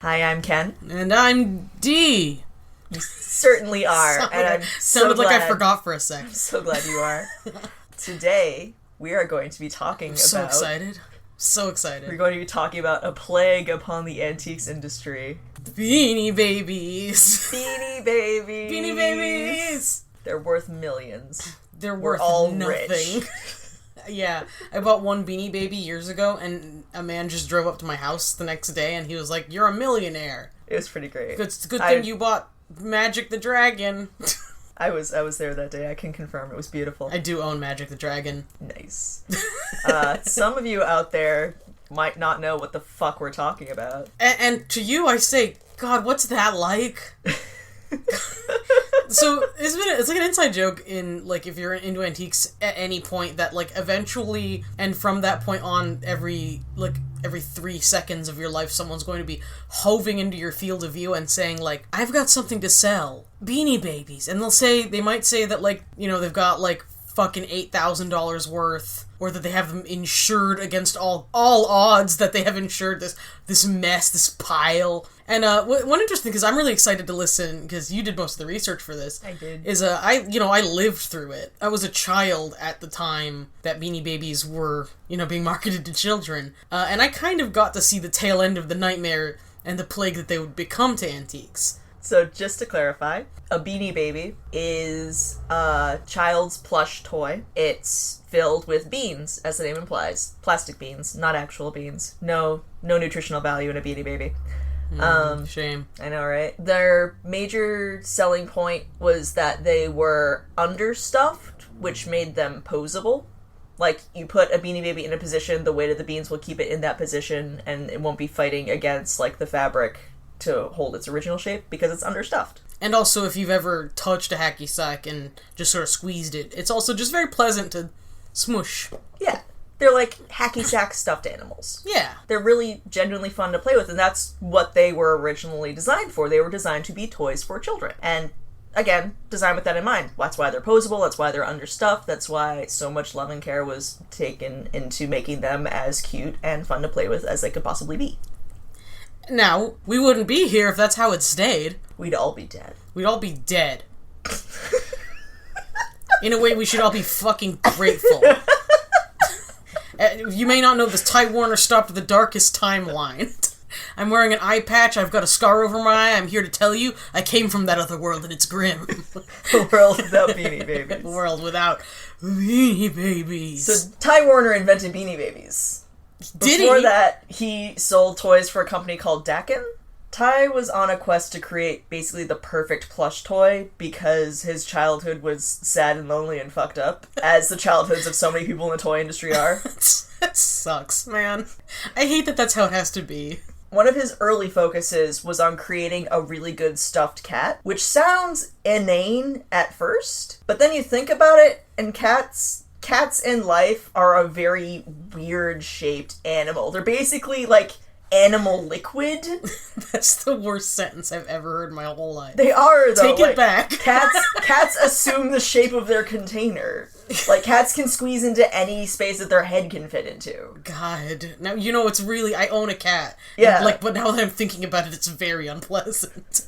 Hi, I'm Ken. And I'm D. You certainly are. And I'm sounded so like glad, I forgot for a sec. I'm so glad you are. Today, we are going to be talking So about... excited. So excited. We're going to be talking about a plague upon the antiques industry. The Beanie Babies. Beanie Babies. Beanie Babies. They're worth millions. They're We're worth all nothing. rich. Yeah, I bought one Beanie Baby years ago, and a man just drove up to my house the next day, and he was like, "You're a millionaire." It was pretty great. Good thing you bought Magic the Dragon. I was there that day. I can confirm it was beautiful. I do own Magic the Dragon. Nice. Some of you out there might not know what the fuck we're talking about. And to you, I say, God, what's that like? So it's like an inside joke in, like, if you're into antiques at any point, that, like, eventually, and from that point on, every 3 seconds of your life, someone's going to be hoving into your field of view and saying, like, I've got something to sell. Beanie Babies. And they might say that, like, you know, they've got, like, fucking $8,000 worth, or that they have them insured against all odds, that they have insured this mess, this pile. And one interesting, because I'm really excited to listen, because you did most of the research for this. I did. Is I lived through it. I was a child at the time that Beanie Babies were, being marketed to children, and I kind of got to see the tail end of the nightmare and the plague that they would become to antiques. So, just to clarify, a Beanie Baby is a child's plush toy. It's filled with beans, as the name implies. Plastic beans, not actual beans. No nutritional value in a Beanie Baby. Shame. I know, right? Their major selling point was that they were understuffed, which made them posable. Like, you put a Beanie Baby in a position, the weight of the beans will keep it in that position, and it won't be fighting against, like, the fabric to hold its original shape, because it's understuffed. And also, if you've ever touched a hacky sack and just sort of squeezed it, it's also just very pleasant to smush. Yeah. They're like hacky sack stuffed animals. Yeah. They're really genuinely fun to play with, and that's what they were originally designed for. They were designed to be toys for children. And again, designed with that in mind. That's why they're posable, that's why they're understuffed, that's why so much love and care was taken into making them as cute and fun to play with as they could possibly be. Now, we wouldn't be here if that's how it stayed. We'd all be dead. We'd all be dead. In a way, we should all be fucking grateful. You may not know this, Ty Warner stopped the darkest timeline. I'm wearing an eye patch, I've got a scar over my eye, I'm here to tell you, I came from that other world and it's grim. A world without Beanie Babies. A world without Beanie Babies. So, Ty Warner invented Beanie Babies. Before that, he sold toys for a company called Dakin. Ty was on a quest to create basically the perfect plush toy because his childhood was sad and lonely and fucked up, as the childhoods of so many people in the toy industry are. That sucks, man. I hate that that's how it has to be. One of his early focuses was on creating a really good stuffed cat, which sounds inane at first, but then you think about it, and cats in life are a very weird-shaped animal. They're basically, like, animal liquid. That's the worst sentence I've ever heard in my whole life. They are, though. Take it back. Cats assume the shape of their container. Like, cats can squeeze into any space that their head can fit into. God. Now, it's really... I own a cat. Yeah. And, but now that I'm thinking about it, it's very unpleasant.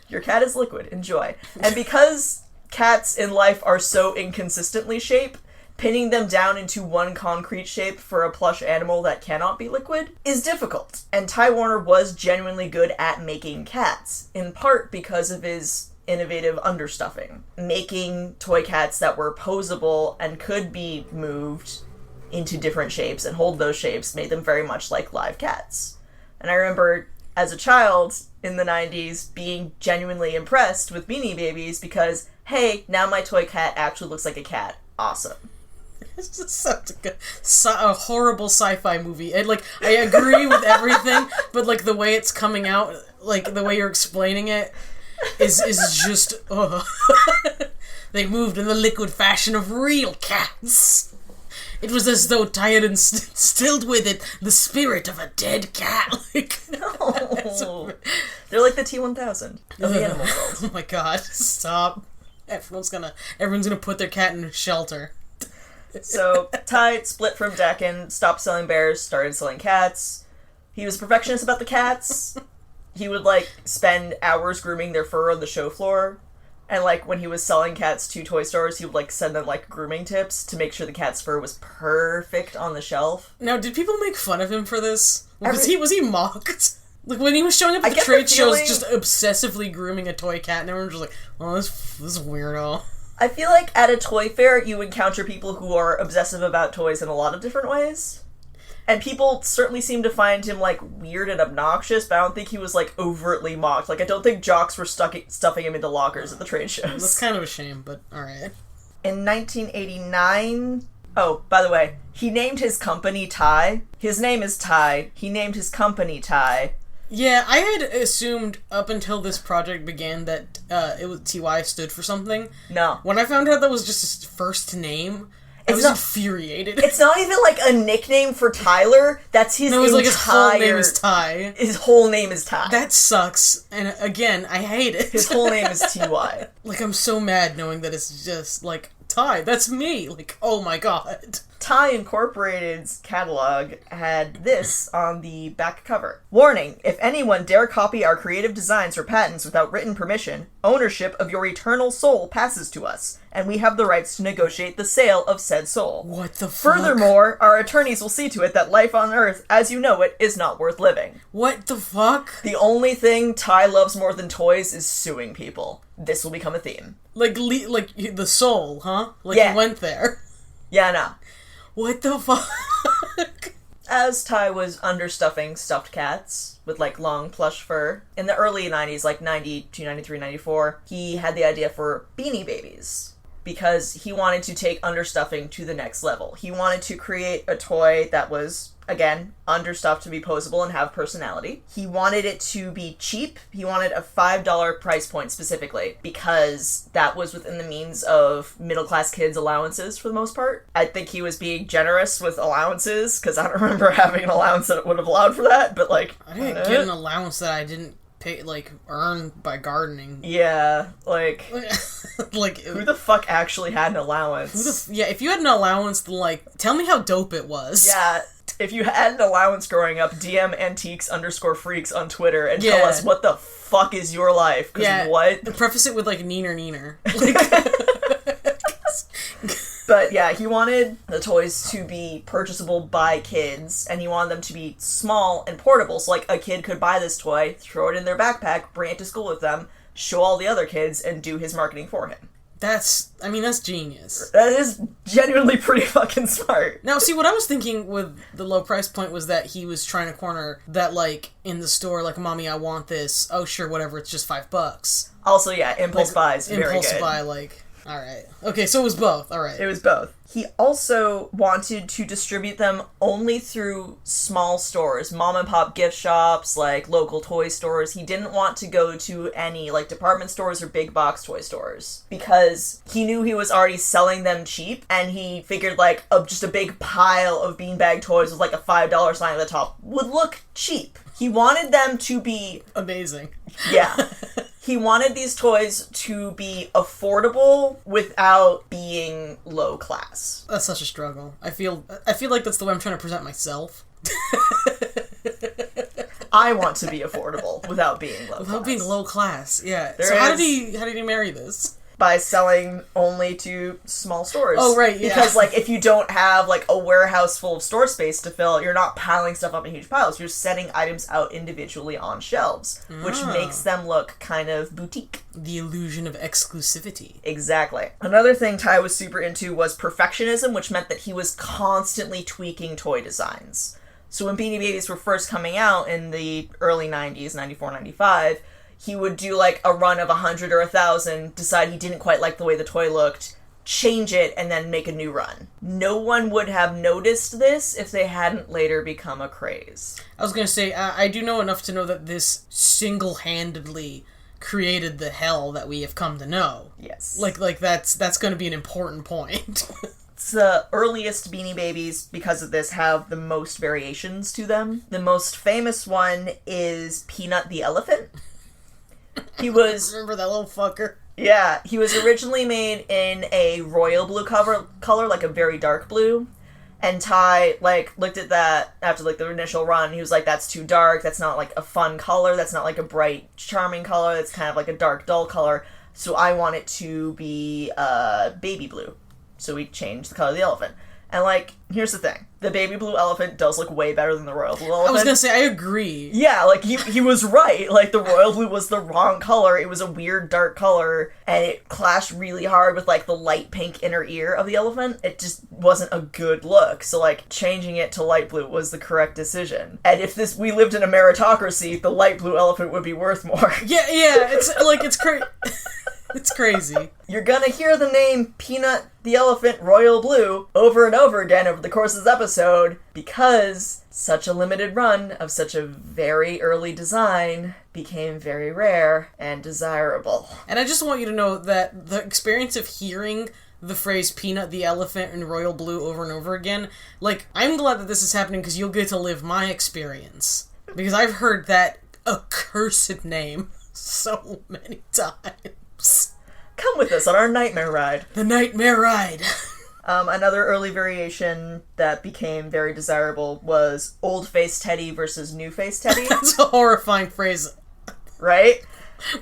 Your cat is liquid. Enjoy. And because cats in life are so inconsistently shaped, pinning them down into one concrete shape for a plush animal that cannot be liquid is difficult. And Ty Warner was genuinely good at making cats, in part because of his innovative understuffing. Making toy cats that were posable and could be moved into different shapes and hold those shapes made them very much like live cats. And I remember, as a child in the 90s, being genuinely impressed with Beanie Babies because, hey, now my toy cat actually looks like a cat. Awesome. It's just such a horrible sci-fi movie. And, like, I agree with everything, but, like, the way it's coming out, like, the way you're explaining it is just, They moved in the liquid fashion of real cats. It was as though Ty had instilled with it the spirit of a dead cat. Like, no. They're like the T-1000 of the animal world. Oh my god, stop. Everyone's gonna put their cat in a shelter. So, Ty split from Dakin, stopped selling bears, started selling cats. He was a perfectionist about the cats. he would, like, spend hours grooming their fur on the show floor. And, like, when he was selling cats to toy stores, he would, like, send them, like, grooming tips to make sure the cat's fur was perfect on the shelf. Now, did people make fun of him for this? Was he mocked? Like, when he was showing up at the trade shows, just obsessively grooming a toy cat, and everyone was just like, oh, this is weirdo. I feel like at a toy fair, you encounter people who are obsessive about toys in a lot of different ways. And people certainly seem to find him, like, weird and obnoxious, but I don't think he was, like, overtly mocked. Like, I don't think jocks were stuffing him into lockers at the trade shows. That's kind of a shame, but alright. In 1989... Oh, by the way, he named his company Ty. His name is Ty. He named his company Ty. Yeah, I had assumed up until this project began that TY stood for something. No. When I found out that was just his first name... I was infuriated. It's not even, like, a nickname for Tyler. That's his entire... No, it's like his whole name is Ty. His whole name is Ty. That sucks. And, again, I hate it. His whole name is T.Y. Like, I'm so mad knowing that it's just, like, Ty, that's me. Like, oh my god. Ty Incorporated's catalog had this on the back cover. Warning, if anyone dare copy our creative designs or patents without written permission, ownership of your eternal soul passes to us, and we have the rights to negotiate the sale of said soul. What the fuck? Furthermore, our attorneys will see to it that life on Earth, as you know it, is not worth living. What the fuck? The only thing Ty loves more than toys is suing people. This will become a theme. Like the soul, huh? Like, yeah. You went there. Yeah, no. What the fuck? As Ty was understuffing stuffed cats with, like, long plush fur, in the early 90s, like 92, 93, 94, he had the idea for Beanie Babies. Because he wanted to take understuffing to the next level. He wanted to create a toy that was, again, understuffed to be posable and have personality. He wanted it to be cheap. He wanted a $5 price point specifically, because that was within the means of middle-class kids' allowances for the most part. I think he was being generous with allowances, because I don't remember having an allowance that would have allowed for that, but, like... I didn't get an allowance that I didn't pay, like, earn by gardening. Yeah, like... like, who the fuck actually had an allowance? Yeah, if you had an allowance, then, like, tell me how dope it was. Yeah, if you had an allowance growing up, DM antiques_freaks on Twitter and tell us what the fuck is your life. What? Preface it with, like, neener. Like... But yeah, he wanted the toys to be purchasable by kids, and he wanted them to be small and portable. So, like, a kid could buy this toy, throw it in their backpack, bring it to school with them, show all the other kids, and do his marketing for him. That's genius. That is genuinely pretty fucking smart. Now, see, what I was thinking with the low price point was that he was trying to corner that, like, in the store, like, Mommy, I want this. Oh, sure, whatever, it's just $5. Also, yeah, impulse buys, very good. Impulse buy, like... Alright. Okay, so it was both. Alright. It was both. He also wanted to distribute them only through small stores, mom and pop gift shops, like local toy stores. He didn't want to go to any, like, department stores or big box toy stores, because he knew he was already selling them cheap, and he figured, like, just a big pile of beanbag toys with, like, a $5 sign at the top would look cheap. He wanted them to be... amazing. Yeah. He wanted these toys to be affordable without being low class. That's such a struggle. I feel like that's the way I'm trying to present myself. I want to be affordable without being low class. Without being low class, yeah. So how did he marry this? By selling only to small stores. Oh, right, yeah. Because, like, if you don't have, like, a warehouse full of store space to fill, you're not piling stuff up in huge piles. You're setting items out individually on shelves, which makes them look kind of boutique. The illusion of exclusivity. Exactly. Another thing Ty was super into was perfectionism, which meant that he was constantly tweaking toy designs. So when Beanie Babies were first coming out in the early 90s, 94, 95... he would do, like, a run of 100 or 1,000, decide he didn't quite like the way the toy looked, change it, and then make a new run. No one would have noticed this if they hadn't later become a craze. I was gonna say, I do know enough to know that this single-handedly created the hell that we have come to know. Yes. Like that's gonna be an important point. It's the earliest Beanie Babies, because of this, have the most variations to them. The most famous one is Peanut the Elephant. He was... remember that little fucker? Yeah, he was originally made in a royal blue color, like a very dark blue. And Ty, like, looked at that after, like, the initial run. He was like, that's too dark. That's not, like, a fun color. That's not, like, a bright, charming color. It's kind of, like, a dark, dull color. So I want it to be baby blue. So we changed the color of the elephant. And, like, here's the thing. The baby blue elephant does look way better than the royal blue elephant. I was gonna say, I agree. Yeah, like, he was right. Like, the royal blue was the wrong color. It was a weird, dark color, and it clashed really hard with, like, the light pink inner ear of the elephant. It just wasn't a good look. So, like, changing it to light blue was the correct decision. And if we lived in a meritocracy, the light blue elephant would be worth more. Yeah, it's, like, it's crazy. It's crazy. You're gonna hear the name Peanut the Elephant Royal Blue over and over again over the course of this episode because such a limited run of such a very early design became very rare and desirable. And I just want you to know that the experience of hearing the phrase Peanut the Elephant and Royal Blue over and over again, like, I'm glad that this is happening because you'll get to live my experience. Because I've heard that accursed name so many times. Come with us on our nightmare ride. The nightmare ride. Another early variation that became very desirable was Old Face Teddy versus New Face Teddy. That's a horrifying phrase. Right?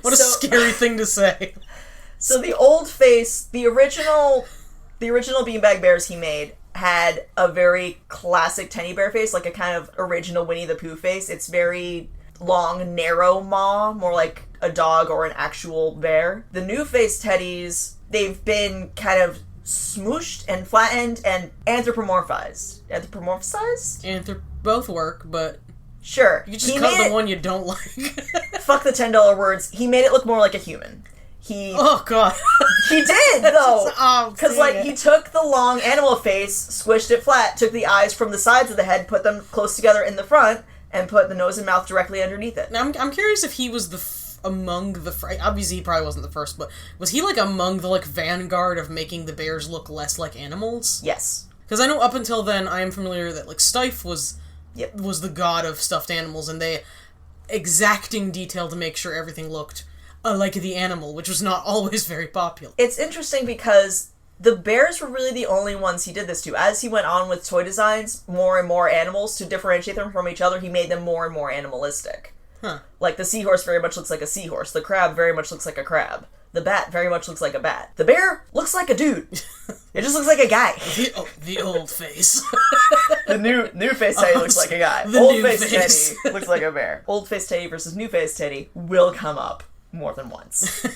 What a scary thing to say. So the Old Face, the original beanbag bears he made had a very classic teddy bear face, like a kind of original Winnie the Pooh face. It's very long, narrow maw, more like a dog or an actual bear. The New Face teddies, they've been kind of smooshed and flattened and anthropomorphized. Anthropomorphized? Both work, but... Sure. You just cut the one you don't like. Fuck the $10 words. He made it look more like a human. Oh, God. He did, though. Because, like, he took the long animal face, squished it flat, took the eyes from the sides of the head, put them close together in the front, and put the nose and mouth directly underneath it. Now, I'm curious if he was obviously he probably wasn't the first, but was he, like, among the, like, vanguard of making the bears look less like animals? Yes. Because I know up until then, I am familiar that, like, Stife was the god of stuffed animals, and they exacting detail to make sure everything looked like the animal, which was not always very popular. It's interesting because the bears were really the only ones he did this to. As he went on with toy designs, more and more animals, to differentiate them from each other, he made them more and more animalistic. Huh. Like, the seahorse very much looks like a seahorse. The crab very much looks like a crab. The bat very much looks like a bat. The bear looks like a dude. It just looks like a guy. The old face. The new face Teddy looks like a guy. Old face Teddy looks like a bear. Old face Teddy versus new face Teddy will come up more than once.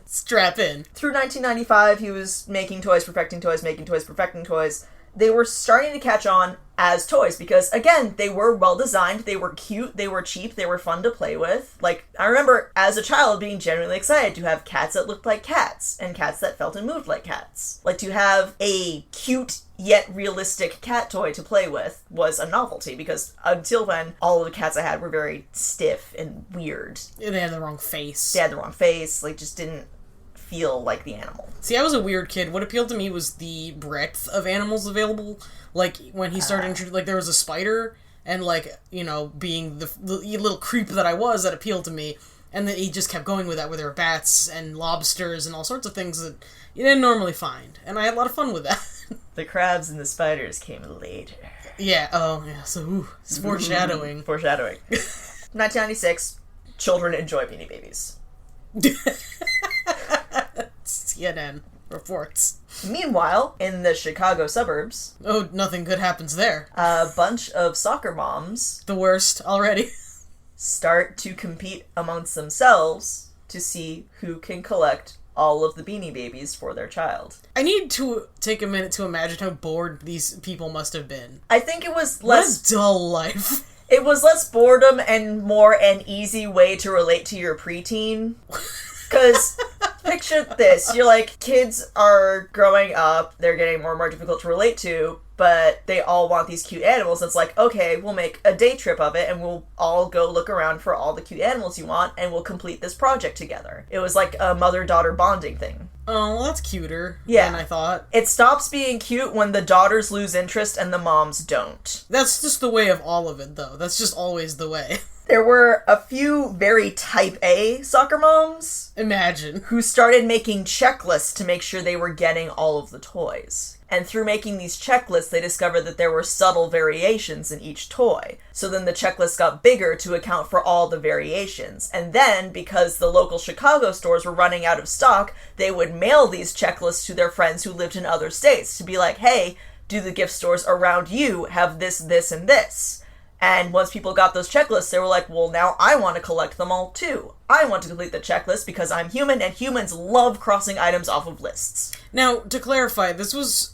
Strap in. Through 1995, he was making toys, perfecting toys, making toys, perfecting toys. They were starting to catch on as toys because, again, they were well-designed, they were cute, they were cheap, they were fun to play with. Like, I remember as a child being genuinely excited to have cats that looked like cats and cats that felt and moved like cats. Like, to have a cute yet realistic cat toy to play with was a novelty because until then, all of the cats I had were very stiff and weird. They had the wrong face. They had the wrong face, like, just didn't feel like the animal. See, I was a weird kid. What appealed to me was the breadth of animals available. Like, when he started like, there was a spider, and, like, you know, being the little creep that I was, that appealed to me. And then he just kept going with that, where there were bats and lobsters and all sorts of things that you didn't normally find. And I had a lot of fun with that. The crabs and the spiders came later. Yeah, so, it's foreshadowing. Foreshadowing. 1996, children enjoy Beanie Babies. CNN reports. Meanwhile, in the Chicago suburbs... Oh, nothing good happens there. A bunch of soccer moms... The worst already. ...start to compete amongst themselves to see who can collect all of the Beanie Babies for their child. I need to take a minute to imagine how bored these people must have been. I think it was less... What a dull life. It was less boredom and more an easy way to relate to your preteen. Because, picture this, you're like, kids are growing up, they're getting more and more difficult to relate to, but they all want these cute animals. It's like, okay, we'll make a day trip of it, and we'll all go look around for all the cute animals you want, and we'll complete this project together. It was like a mother-daughter bonding thing. Oh, well, that's cuter than I thought. It stops being cute when the daughters lose interest and the moms don't. That's just the way of all of it, though. That's just always the way. There were a few very type A soccer moms. Imagine. Who started making checklists to make sure they were getting all of the toys. And through making these checklists, they discovered that there were subtle variations in each toy. So then the checklist got bigger to account for all the variations. And then, because the local Chicago stores were running out of stock, they would mail these checklists to their friends who lived in other states to be like, hey, do the gift stores around you have this, this, and this? And once people got those checklists, they were like, well, now I want to collect them all too. I want to complete the checklist because I'm human and humans love crossing items off of lists. Now, to clarify, it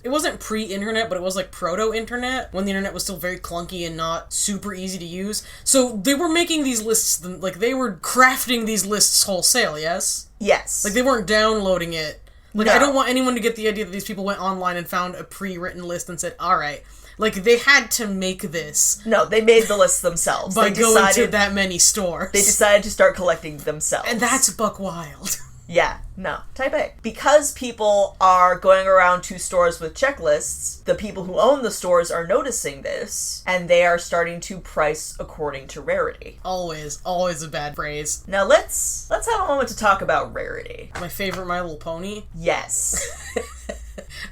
wasn't pre-internet, but it was like proto-internet, when the internet was still very clunky and not super easy to use. So they were making these lists, like they were crafting these lists wholesale, yes? Yes. Like they weren't downloading it. Like No. I don't want anyone to get the idea that these people went online and found a pre-written list and said, alright. Like, they had to make this. No, they made the lists themselves. By going to that many stores. They decided to start collecting themselves. And that's buck wild. Yeah, no, type A. Because people are going around to stores with checklists, the people who own the stores are noticing this, and they are starting to price according to rarity. Always a bad phrase. Now let's have a moment to talk about rarity. My favorite My Little Pony? Yes.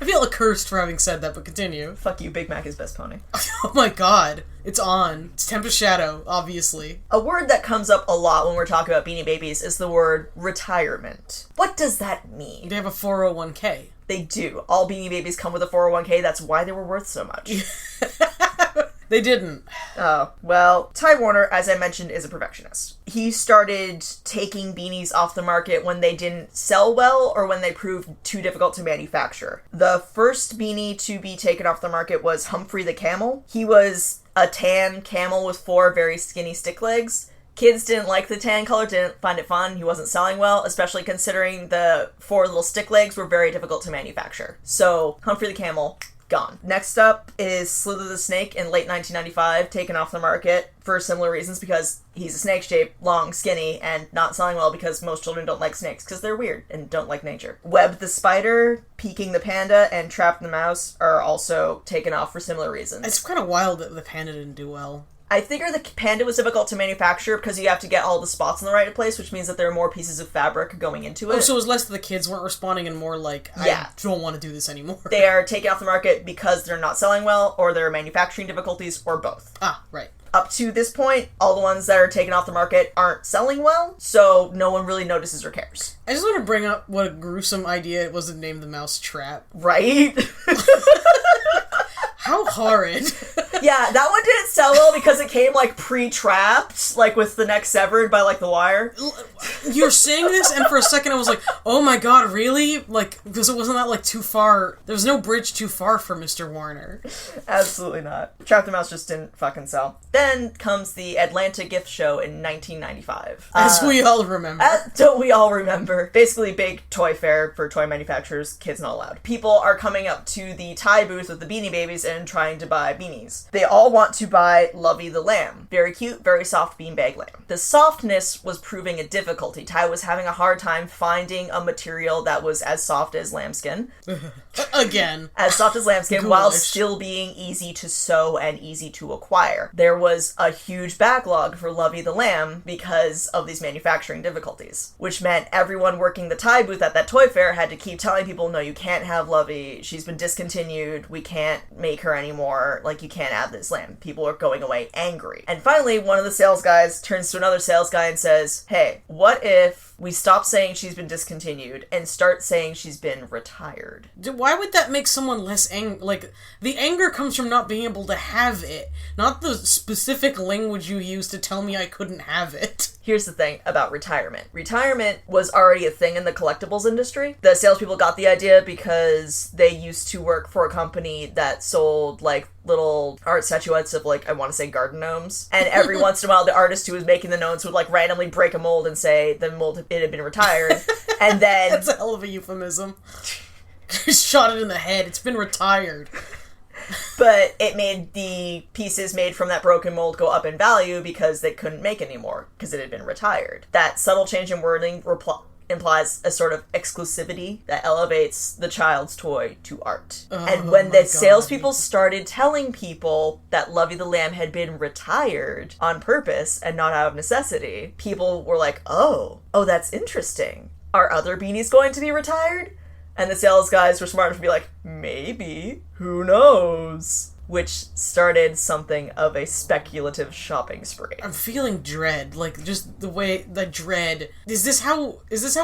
I feel accursed for having said that, but continue. Fuck you, Big Mac is best pony. Oh my god. It's on. It's Tempest Shadow, obviously. A word that comes up a lot when we're talking about Beanie Babies is the word retirement. What does that mean? They have a 401k. They do. All Beanie Babies come with a 401k, that's why they were worth so much. They didn't. Oh, well, Ty Warner, as I mentioned, is a perfectionist. He started taking beanies off the market when they didn't sell well or when they proved too difficult to manufacture. The first beanie to be taken off the market was Humphrey the Camel. He was a tan camel with 4 very skinny stick legs. Kids didn't like the tan color, didn't find it fun. He wasn't selling well, especially considering the 4 little stick legs were very difficult to manufacture. So, Humphrey the Camel, gone. Next up is Slither the Snake in late 1995, taken off the market for similar reasons because he's a snake shape, long, skinny, and not selling well because most children don't like snakes because they're weird and don't like nature. Web the Spider, Peking the Panda, and Trap the Mouse are also taken off for similar reasons. It's kind of wild that the panda didn't do well. I figure the panda was difficult to manufacture because you have to get all the spots in the right place, which means that there are more pieces of fabric going into it. Oh, so it was less that the kids weren't responding and more like, I don't want to do this anymore. They are taken off the market because they're not selling well, or there are manufacturing difficulties, or both. Ah, right. Up to this point, all the ones that are taken off the market aren't selling well, so no one really notices or cares. I just want to bring up what a gruesome idea it was to name the mouse Trap. Right? How horrid. Yeah, that one didn't sell well because it came, like, pre-trapped, like, with the neck severed by, like, the wire. You're saying this, and for a second I was like, oh my god, really? Like, because it wasn't that, like, too far. There was no bridge too far for Mr. Warner. Absolutely not. Trap the Mouse just didn't fucking sell. Then comes the Atlanta Gift Show in 1995. As we all remember. Don't we all remember? Basically, big toy fair for toy manufacturers, kids not allowed. People are coming up to the Thai booth with the Beanie Babies and trying to buy beanies. They all want to buy Lovey the Lamb. Very cute, very soft beanbag lamb. The softness was proving a difficulty. Ty was having a hard time finding a material that was as soft as lambskin. Again. As soft as lambskin, while still being easy to sew and easy to acquire. There was a huge backlog for Lovey the Lamb because of these manufacturing difficulties, which meant everyone working the Thai booth at that toy fair had to keep telling people, no, you can't have Lovey, she's been discontinued, we can't make her anymore, like, you can't have this lamb. People are going away angry. And finally, one of the sales guys turns to another sales guy and says, hey, what if we stop saying she's been discontinued and start saying she's been retired? Why would that make someone less angry? Like, the anger comes from not being able to have it, not the specific language you use to tell me I couldn't have it. Here's the thing about retirement. Retirement was already a thing in the collectibles industry. The salespeople got the idea because they used to work for a company that sold, like, little art statuettes of, like, I want to say garden gnomes. And every once in a while, the artist who was making the gnomes would, like, randomly break a mold and say the mold, it had been retired. And then... That's a hell of a euphemism. Shot it in the head. It's been retired. But it made the pieces made from that broken mold go up in value because they couldn't make anymore, because it had been retired. That subtle change in wording implies a sort of exclusivity that elevates the child's toy to art. And when the salespeople started telling people that Lovey the Lamb had been retired on purpose and not out of necessity, people were like, oh, that's interesting. Are other beanies going to be retired? And the sales guys were smart enough to be like, maybe, who knows? Which started something of a speculative shopping spree. I'm feeling dread, like, just the way, the dread. Is this how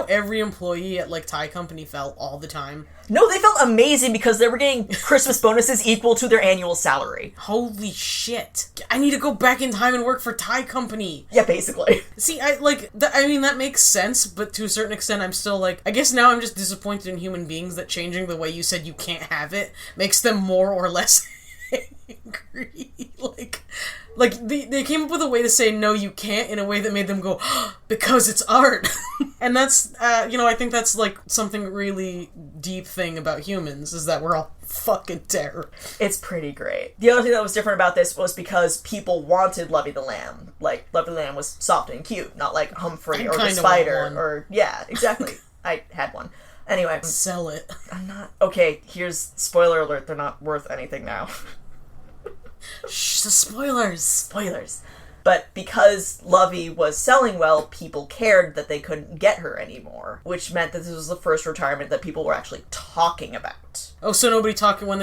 every employee at, like, Thai company felt all the time? No, they felt amazing because they were getting Christmas bonuses equal to their annual salary. Holy shit. I need to go back in time and work for Thai company. Yeah, basically. See, that makes sense, but to a certain extent, I'm still like, I guess now I'm just disappointed in human beings that changing the way you said you can't have it makes them more or less angry. Like they came up with a way to say no you can't in a way that made them go because it's art. And that's I think that's like something really deep thing about humans is that we're all fucking terror. It's pretty great. The other thing that was different about this was because people wanted Lovey the Lamb. Like, Lovey the Lamb was soft and cute, not like Humphrey or the Spider or yeah, exactly. I had one. Anyway. Sell it. I'm not... Okay, here's... Spoiler alert, they're not worth anything now. Shh, the spoilers! Spoilers. But because Lovey was selling well, people cared that they couldn't get her anymore. Which meant that this was the first retirement that people were actually talking about. Oh, so nobody talking when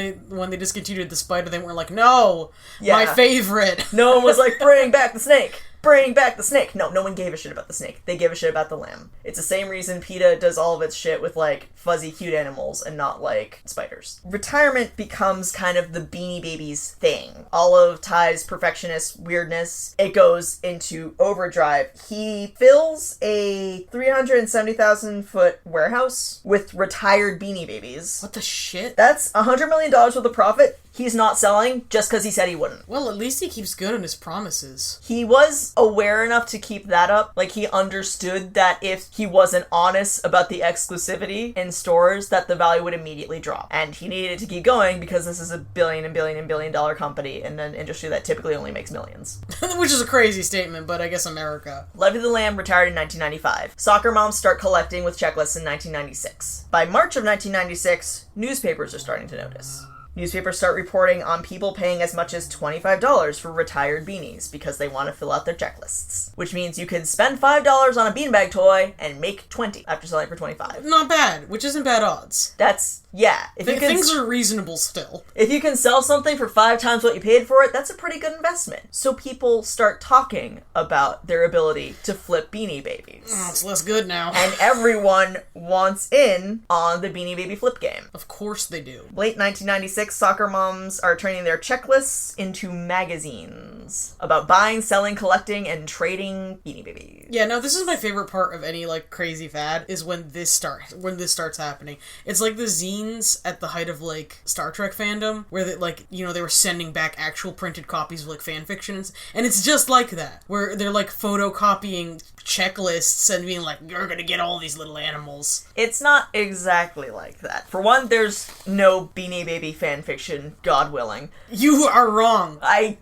they discontinued the Spider, they weren't like, no! Yeah. My favorite! No one was like, bring back the snake! Bring back the snake! No one gave a shit about the snake. They gave a shit about the lamb. It's the same reason PETA does all of its shit with, like, fuzzy, cute animals and not, like, spiders. Retirement becomes kind of the Beanie Babies thing. All of Ty's perfectionist weirdness, it goes into overdrive. He fills a 370,000-foot warehouse with retired Beanie Babies. What the shit? That's $100 million worth of profit he's not selling just because he said he wouldn't. Well, at least he keeps good on his promises. He was aware enough to keep that up. Like, he understood that if he wasn't honest about the exclusivity in stores, that the value would immediately drop. And he needed to keep going because this is a billion dollar company in an industry that typically only makes millions. Which is a crazy statement, but I guess America. Lovey the Lamb retired in 1995. Soccer moms start collecting with checklists in 1996. By March of 1996, newspapers are starting to notice. Newspapers start reporting on people paying as much as $25 for retired beanies because they want to fill out their checklists. Which means you can spend $5 on a beanbag toy and make $20 after selling it for $25. Not bad, which isn't bad odds. That's, yeah. Things are reasonable still. If you can sell something for 5 times what you paid for it, that's a pretty good investment. So people start talking about their ability to flip Beanie Babies. Oh, it's less good now. And everyone wants in on the Beanie Baby flip game. Of course they do. Late 1996, soccer moms are turning their checklists into magazines about buying, selling, collecting, and trading Beanie Babies. Yeah, no, this is my favorite part of any, like, crazy fad, is when this starts happening. It's like the zines at the height of, like, Star Trek fandom, where they, like, they were sending back actual printed copies of, like, fan fictions, and it's just like that, where they're, like, photocopying checklists and being like, you're gonna get all these little animals. It's not exactly like that. For one, there's no Beanie Baby fan fiction, God willing. You are wrong. I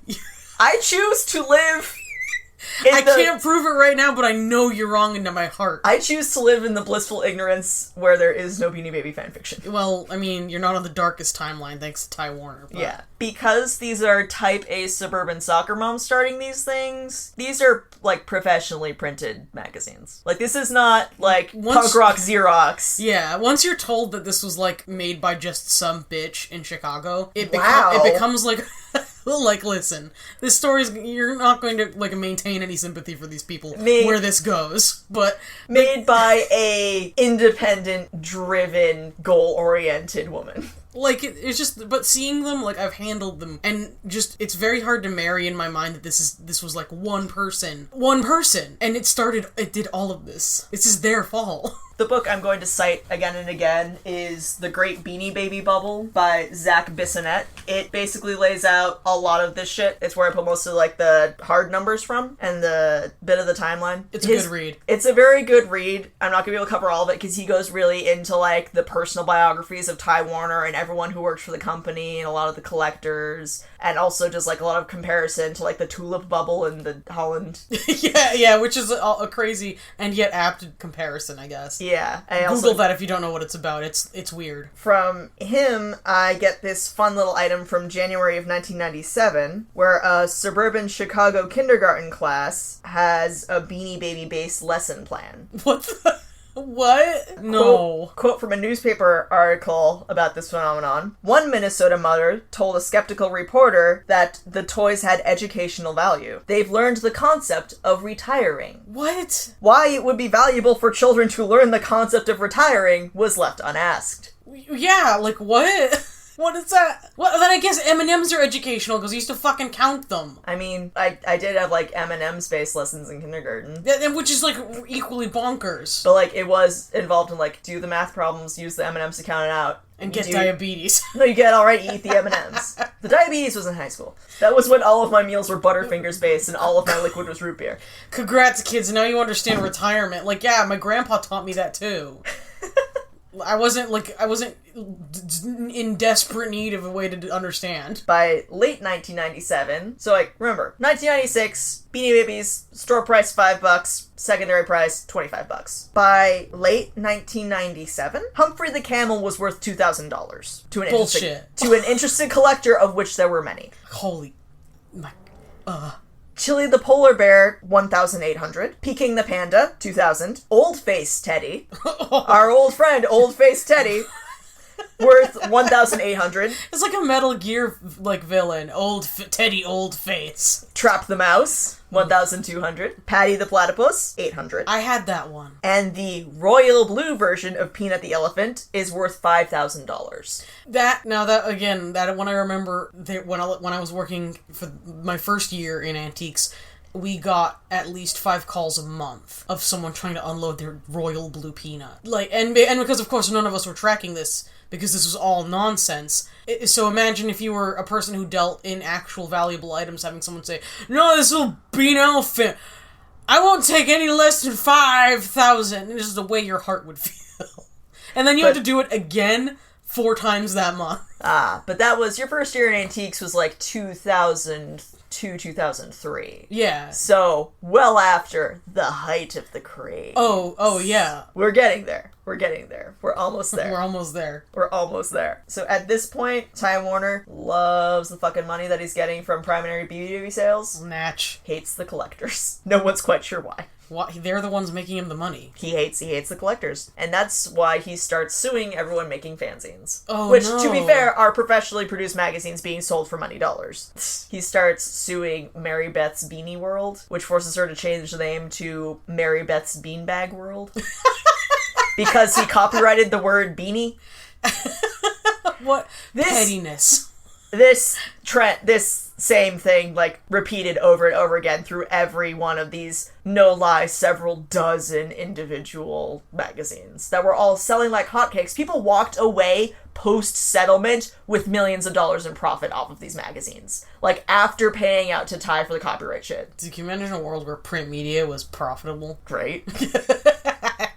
choose to live I can't prove it right now, but I know you're wrong into my heart. I choose to live in the blissful ignorance where there is no Beanie Baby fanfiction. Well, I mean, you're not on the darkest timeline thanks to Ty Warner. But... Yeah. Because these are type A suburban soccer moms starting these things, these are, like, professionally printed magazines. Like, this is not, like, punk rock Xerox. Yeah, once you're told that this was, like, made by just some bitch in Chicago, it becomes, like... Like, listen, this story's, you're not going to, like, maintain any sympathy for these people where this goes, but... Made by a independent, driven, goal-oriented woman. Like, it's just, but seeing them, like, I've handled them, and just, it's very hard to marry in my mind that this was, like, one person, and it did all of this. This is their fault. The book I'm going to cite again and again is The Great Beanie Baby Bubble by Zach Bissonette. It basically lays out a lot of this shit. It's where I put most of, like, the hard numbers from and the bit of the timeline. It's a good read. It's a very good read. I'm not going to be able to cover all of it because he goes really into, like, the personal biographies of Ty Warner and everyone who worked for the company and a lot of the collectors, and also just, like, a lot of comparison to, like, the tulip bubble and the Holland. yeah, which is a crazy and yet apt comparison, I guess. Yeah. Google that if you don't know what it's about. It's weird. From him, I get this fun little item from January of 1997, where a suburban Chicago kindergarten class has a Beanie Baby-based lesson plan. What the... What? No. Quote from a newspaper article about this phenomenon. One Minnesota mother told a skeptical reporter that the toys had educational value. They've learned the concept of retiring. What? Why it would be valuable for children to learn the concept of retiring was left unasked. Yeah, like what? What is that? Well, then I guess M&Ms are educational because I used to fucking count them. I mean, I did have, like, M&M-based lessons in kindergarten. Which is, like, equally bonkers. But, like, it was involved in, like, do the math problems, use the M&Ms to count it out. And get diabetes. No, you get alright, eat the M&Ms. The diabetes was in high school. That was when all of my meals were Butterfingers-based and all of my liquid was root beer. Congrats, kids. Now you understand retirement. Like, yeah, my grandpa taught me that, too. I wasn't in desperate need of a way to understand. By late 1997, so like, remember, 1996, Beanie Babies, store price $5, secondary price $25. By late 1997, Humphrey the Camel was worth $2,000 to an interested collector, of which there were many. Holy, Chili the Polar Bear, $1,800. Peking the Panda, $2,000. Old Face Teddy, our old friend Old Face Teddy, worth $1,800. It's like a Metal Gear like villain, Teddy Old Face. Trap the Mouse, $1,200. Patty the Platypus, $800. I had that one. And the royal blue version of Peanut the Elephant is worth $5,000. That when I remember when I was working for my first year in antiques, we got at least 5 calls a month of someone trying to unload their royal blue peanut. Like, and because of course none of us were tracking this, because this was all nonsense. So imagine if you were a person who dealt in actual valuable items, having someone say, "No, this little bean elephant, I won't take any less than 5,000. And this is the way your heart would feel. And then you had to do it again 4 times that month. But that was, your first year in antiques was like 2002, 2003. Yeah. So, well after the height of the craze. Oh, yeah. We're getting there. We're almost there. We're almost there. So at this point, Time Warner loves the fucking money that he's getting from primary Beanie Baby sales. Natch. Hates the collectors. No one's quite sure why. They're the ones making him the money. He hates the collectors. And that's why he starts suing everyone making fanzines. Oh, which, no. to be fair, are professionally produced magazines being sold for money dollars. He starts suing Mary Beth's Beanie World, which forces her to change the name to Mary Beth's Beanbag World. Because he copyrighted the word beanie. What pettiness. This same thing, like, repeated over and over again through every one of these, no lie, several dozen individual magazines that were all selling like hotcakes. People walked away post-settlement with millions of dollars in profit off of these magazines. Like, after paying out to Ty for the copyright shit. Can you imagine a world where print media was profitable? Great.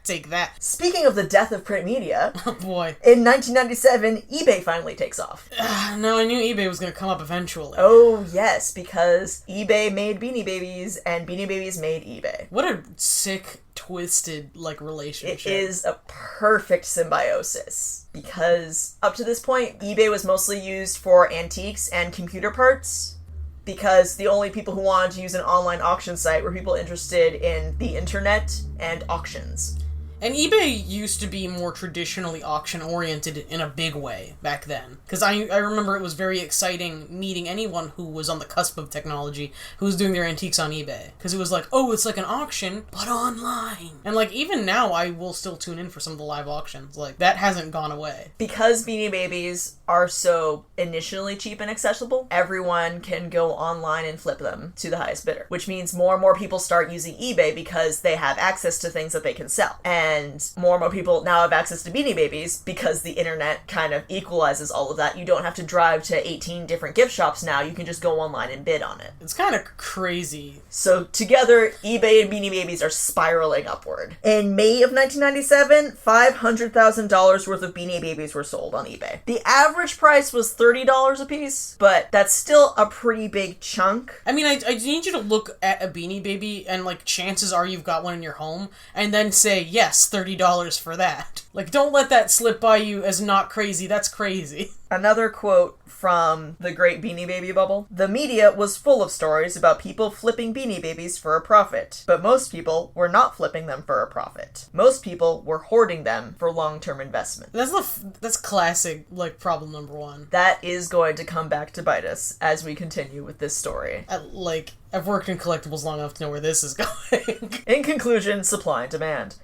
Take that. Speaking of the death of print media... Oh, boy. In 1997, eBay finally takes off. No, I knew eBay was going to come up eventually. Oh, yes, because eBay made Beanie Babies, and Beanie Babies made eBay. What a sick, twisted, like, relationship. It is a perfect symbiosis. Because up to this point, eBay was mostly used for antiques and computer parts. Because the only people who wanted to use an online auction site were people interested in the internet and auctions. And eBay used to be more traditionally auction-oriented in a big way back then. Because I remember it was very exciting meeting anyone who was on the cusp of technology who was doing their antiques on eBay. Because it was like, oh, it's like an auction, but online. And, like, even now I will still tune in for some of the live auctions. Like, that hasn't gone away. Because Beanie Babies are so initially cheap and accessible, everyone can go online and flip them to the highest bidder. Which means more and more people start using eBay because they have access to things that they can sell. And more people now have access to Beanie Babies because the internet kind of equalizes all of that. You don't have to drive to 18 different gift shops now. You can just go online and bid on it. It's kind of crazy. So together, eBay and Beanie Babies are spiraling upward. In May of 1997, $500,000 worth of Beanie Babies were sold on eBay. The average price was $30 a piece, but that's still a pretty big chunk. I mean, I need you to look at a Beanie Baby and, like, chances are you've got one in your home, and then say, yes, yes, $30 for that. Like, don't let that slip by you as not crazy. That's crazy. Another quote from the great Beanie Baby bubble. The media was full of stories about people flipping Beanie Babies for a profit, but most people were not flipping them for a profit. Most people were hoarding them for long-term investment. That's classic, like, problem number one. That is going to come back to bite us as we continue with this story. I've worked in collectibles long enough to know where this is going. In conclusion, supply and demand.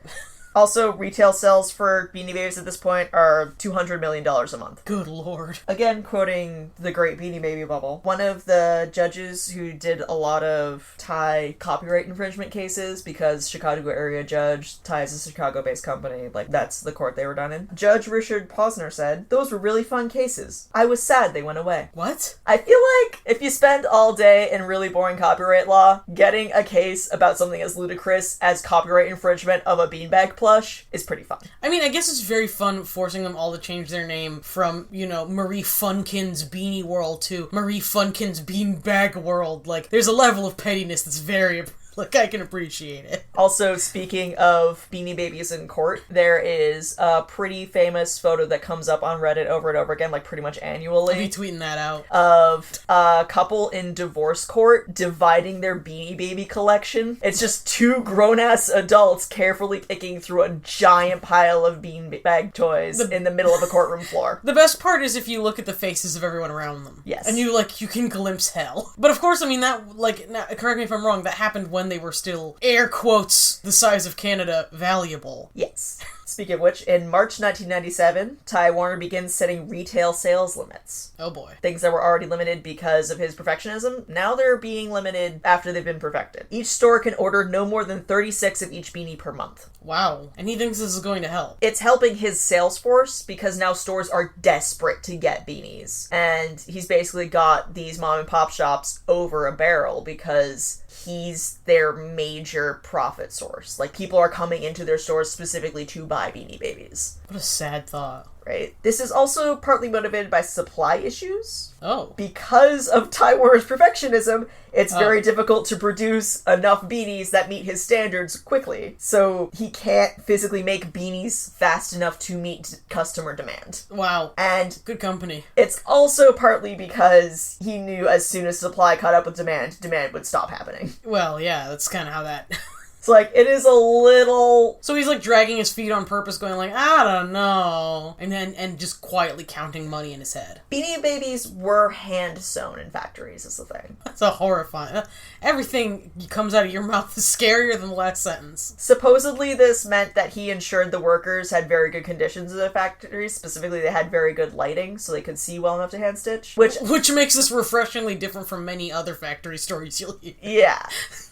Also, retail sales for Beanie Babies at this point are $200 million a month. Good lord. Again, quoting the great Beanie Baby bubble, one of the judges who did a lot of Thai copyright infringement cases, because Chicago area judge, Thai is a Chicago-based company, like, that's the court they were done in. Judge Richard Posner said, "Those were really fun cases. I was sad they went away." What? I feel like if you spend all day in really boring copyright law, getting a case about something as ludicrous as copyright infringement of a beanbag plush is pretty fun. I mean, I guess it's very fun forcing them all to change their name from, Marie Funkin's Beanie World to Marie Funkin's Beanbag World. Like, there's a level of pettiness that's very... I can appreciate it. Also, speaking of Beanie Babies in court, there is a pretty famous photo that comes up on Reddit over and over again, like pretty much annually. I'll be tweeting that out. Of a couple in divorce court dividing their Beanie Baby collection. It's just two grown-ass adults carefully picking through a giant pile of beanbag toys in the middle of a courtroom floor. The best part is if you look at the faces of everyone around them. Yes. And you can glimpse hell. But of course, I mean, that, now, correct me if I'm wrong, that happened when they were still, air quotes, the size of Canada, valuable. Yes. Speaking of which, in March 1997, Ty Warner begins setting retail sales limits. Oh boy. Things that were already limited because of his perfectionism, now they're being limited after they've been perfected. Each store can order no more than 36 of each beanie per month. Wow. And he thinks this is going to help. It's helping his sales force because now stores are desperate to get beanies. And he's basically got these mom and pop shops over a barrel because he's their major profit source. Like, people are coming into their stores specifically to buy Beanie Babies. What a sad thought. Right? This is also partly motivated by supply issues. Oh. Because of Ty Warner's perfectionism, it's very difficult to produce enough beanies that meet his standards quickly. So he can't physically make beanies fast enough to meet customer demand. Wow. And good company. It's also partly because he knew as soon as supply caught up with demand would stop happening. Well, yeah, that's kind of how that... It's like, it is a little... So he's, dragging his feet on purpose, going I don't know. And just quietly counting money in his head. Beanie Babies were hand-sewn in factories, is the thing. That's a horrifying... Everything comes out of your mouth is scarier than the last sentence. Supposedly, this meant that he ensured the workers had very good conditions in the factories. Specifically, they had very good lighting, so they could see well enough to hand-stitch. Which makes this refreshingly different from many other factory stories you'll hear. Yeah.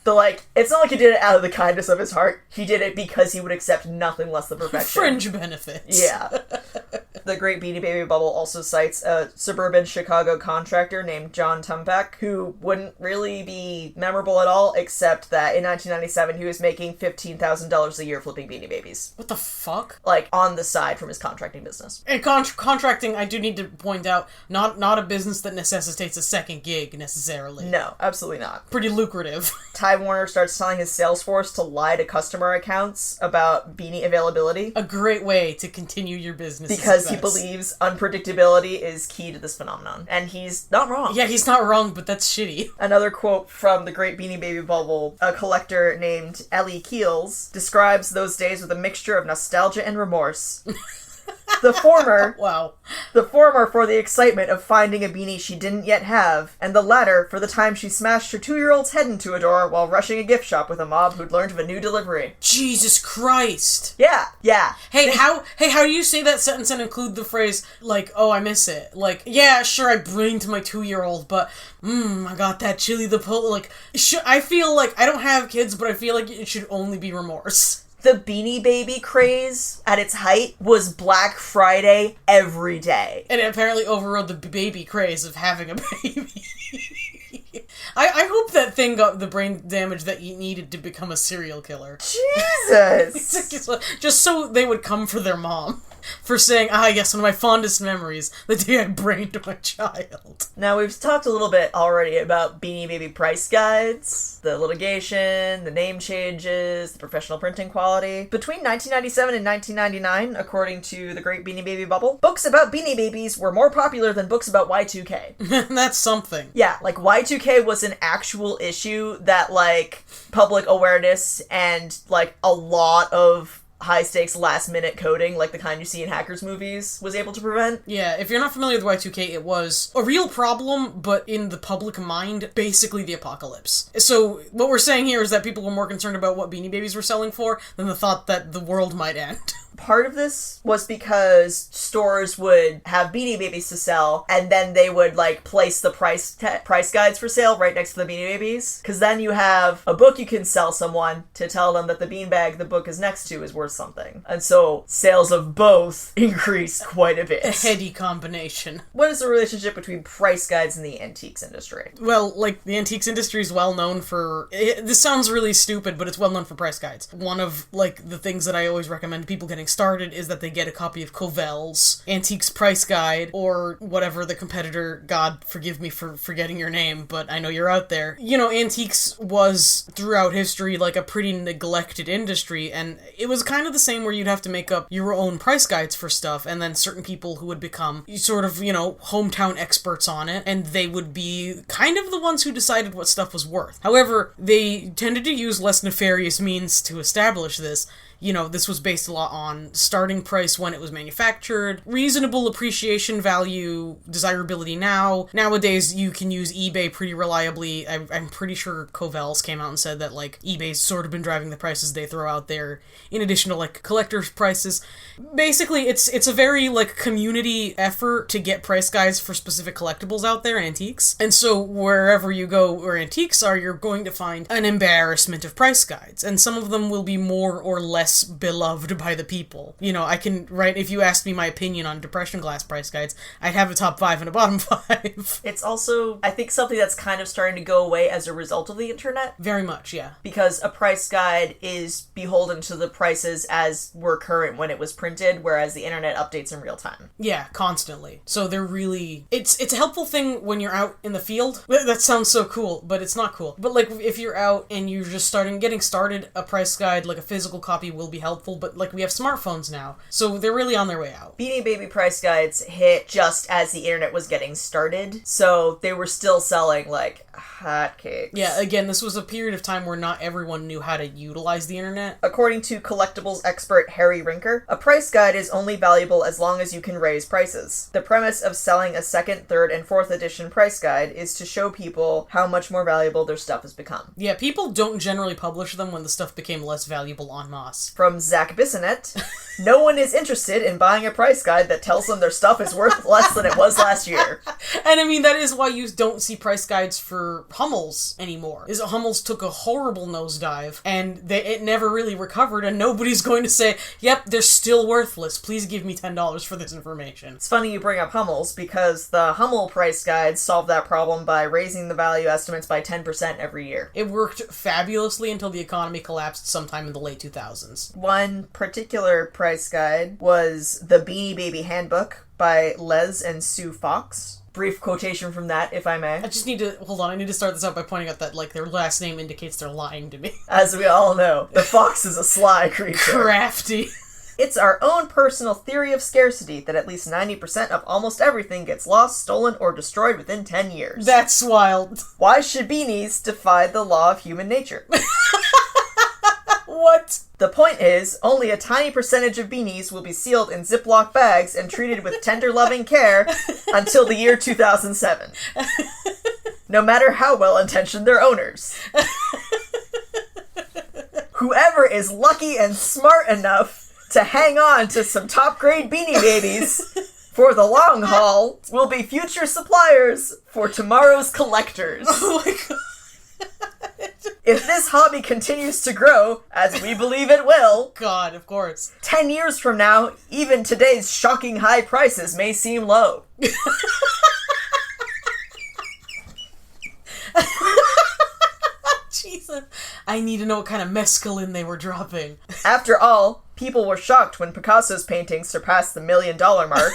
But, it's not like he did it out of the kindness of his heart. He did it because he would accept nothing less than perfection. Fringe benefits. Yeah. The Great Beanie Baby bubble also cites a suburban Chicago contractor named John Tumpek, who wouldn't really be memorable at all, except that in 1997 he was making $15,000 a year flipping Beanie Babies. What the fuck? On the side from his contracting business. And contracting, I do need to point out, not a business that necessitates a second gig, necessarily. No, absolutely not. Pretty lucrative. Ty Warner starts telling his sales force to lie to customer accounts about beanie availability. A great way to continue your business. Because he believes unpredictability is key to this phenomenon. And he's not wrong. Yeah, he's not wrong, but that's shitty. Another quote from the Great Beanie Baby bubble, a collector named Ellie Keels describes those days with a mixture of nostalgia and remorse. The former, wow. The former for the excitement of finding a beanie she didn't yet have, and the latter for the time she smashed her 2-year-old's head into a door while rushing a gift shop with a mob who'd learned of a new delivery. Jesus Christ. Yeah. Hey, how do you say that sentence and include the phrase, oh, I miss it? Yeah, sure, I brained my 2-year-old, but, I got that chili I feel like, I don't have kids, but I feel like it should only be remorse. The Beanie Baby craze at its height was Black Friday every day. And it apparently overrode the baby craze of having a baby. I hope that thing got the brain damage that you needed to become a serial killer. Jesus! Just so they would come for their mom. For saying, yes, one of my fondest memories, the day I brained my child. Now, we've talked a little bit already about Beanie Baby price guides, the litigation, the name changes, the professional printing quality. Between 1997 and 1999, according to the Great Beanie Baby Bubble, books about Beanie Babies were more popular than books about Y2K. That's something. Yeah, like, Y2K was an actual issue that, like, public awareness and, like, a lot of high-stakes last-minute coding, like the kind you see in hackers movies, was able to prevent. Yeah, if you're not familiar with Y2K, it was a real problem, but in the public mind, basically the apocalypse. So what we're saying here is that people were more concerned about what Beanie Babies were selling for than the thought that the world might end. Part of this was because stores would have Beanie Babies to sell, and then they would, like, place the price guides for sale right next to the Beanie Babies. Because then you have a book you can sell someone to tell them that the beanbag the book is next to is worth something. And so sales of both increased quite a bit. A heady combination. What is the relationship between price guides and the antiques industry? Well, like, the antiques industry is well known for... this sounds really stupid, but it's well known for price guides. One of, like, the things that I always recommend people getting started is that they get a copy of Covell's Antiques Price Guide, or whatever the competitor, God forgive me for forgetting your name, but I know you're out there. You know, antiques was, throughout history, like, a pretty neglected industry, and it was kind of the same where you'd have to make up your own price guides for stuff, and then certain people who would become sort of, you know, hometown experts on it, and they would be kind of the ones who decided what stuff was worth. However, they tended to use less nefarious means to establish this. You know, this was based a lot on starting price when it was manufactured, reasonable appreciation value, desirability now. Nowadays, you can use eBay pretty reliably. I'm pretty sure Covell's came out and said that, like, eBay's sort of been driving the prices they throw out there, in addition to, like, collector's prices. Basically, it's a very, like, community effort to get price guides for specific collectibles out there, antiques. And so, wherever you go where antiques are, you're going to find an embarrassment of price guides. And some of them will be more or less beloved by the people. You know, I can write, if you asked me my opinion on depression glass price guides, I'd have a top 5 and a bottom 5. It's also, I think, something that's kind of starting to go away as a result of the internet. Very much, yeah. Because a price guide is beholden to the prices as were current when it was printed, whereas the internet updates in real time. Yeah, constantly. So they're really... It's a helpful thing when you're out in the field. That sounds so cool, but it's not cool. But, like, if you're out and you're just getting started, a price guide, like a physical copy, will be helpful, but, like, we have smartphones now, so they're really on their way out. Beanie Baby price guides hit just as the internet was getting started, so they were still selling, like, hotcakes. Yeah, again, this was a period of time where not everyone knew how to utilize the internet. According to collectibles expert Harry Rinker, a price guide is only valuable as long as you can raise prices. The premise of selling a second, third, and fourth edition price guide is to show people how much more valuable their stuff has become. Yeah, people don't generally publish them when the stuff became less valuable en masse. From Zach Bissonette, no one is interested in buying a price guide that tells them their stuff is worth less than it was last year. And I mean, that is why you don't see price guides for Hummels anymore. Hummels took a horrible nosedive, and it never really recovered, and nobody's going to say, yep, they're still worthless. Please give me $10 for this information. It's funny you bring up Hummels, because the Hummel price guides solved that problem by raising the value estimates by 10% every year. It worked fabulously until the economy collapsed sometime in the late 2000s. One particular price guide was the Beanie Baby Handbook by Les and Sue Fox. Brief quotation from that, if I may. I need to start this out by pointing out that, like, their last name indicates they're lying to me. As we all know, the fox is a sly creature. Crafty. It's our own personal theory of scarcity that at least 90% of almost everything gets lost, stolen, or destroyed within 10 years. That's wild. Why should beanies defy the law of human nature? What? The point is, only a tiny percentage of beanies will be sealed in Ziploc bags and treated with tender loving care until the year 2007. No matter how well-intentioned their owners. Whoever is lucky and smart enough to hang on to some top-grade Beanie Babies for the long haul will be future suppliers for tomorrow's collectors. Oh my god. If this hobby continues to grow, as we believe it will, God, of course, 10 years from now, even today's shocking high prices may seem low. Jesus. I need to know what kind of mescaline they were dropping. After all, People were shocked when Picasso's paintings surpassed the $1 million mark.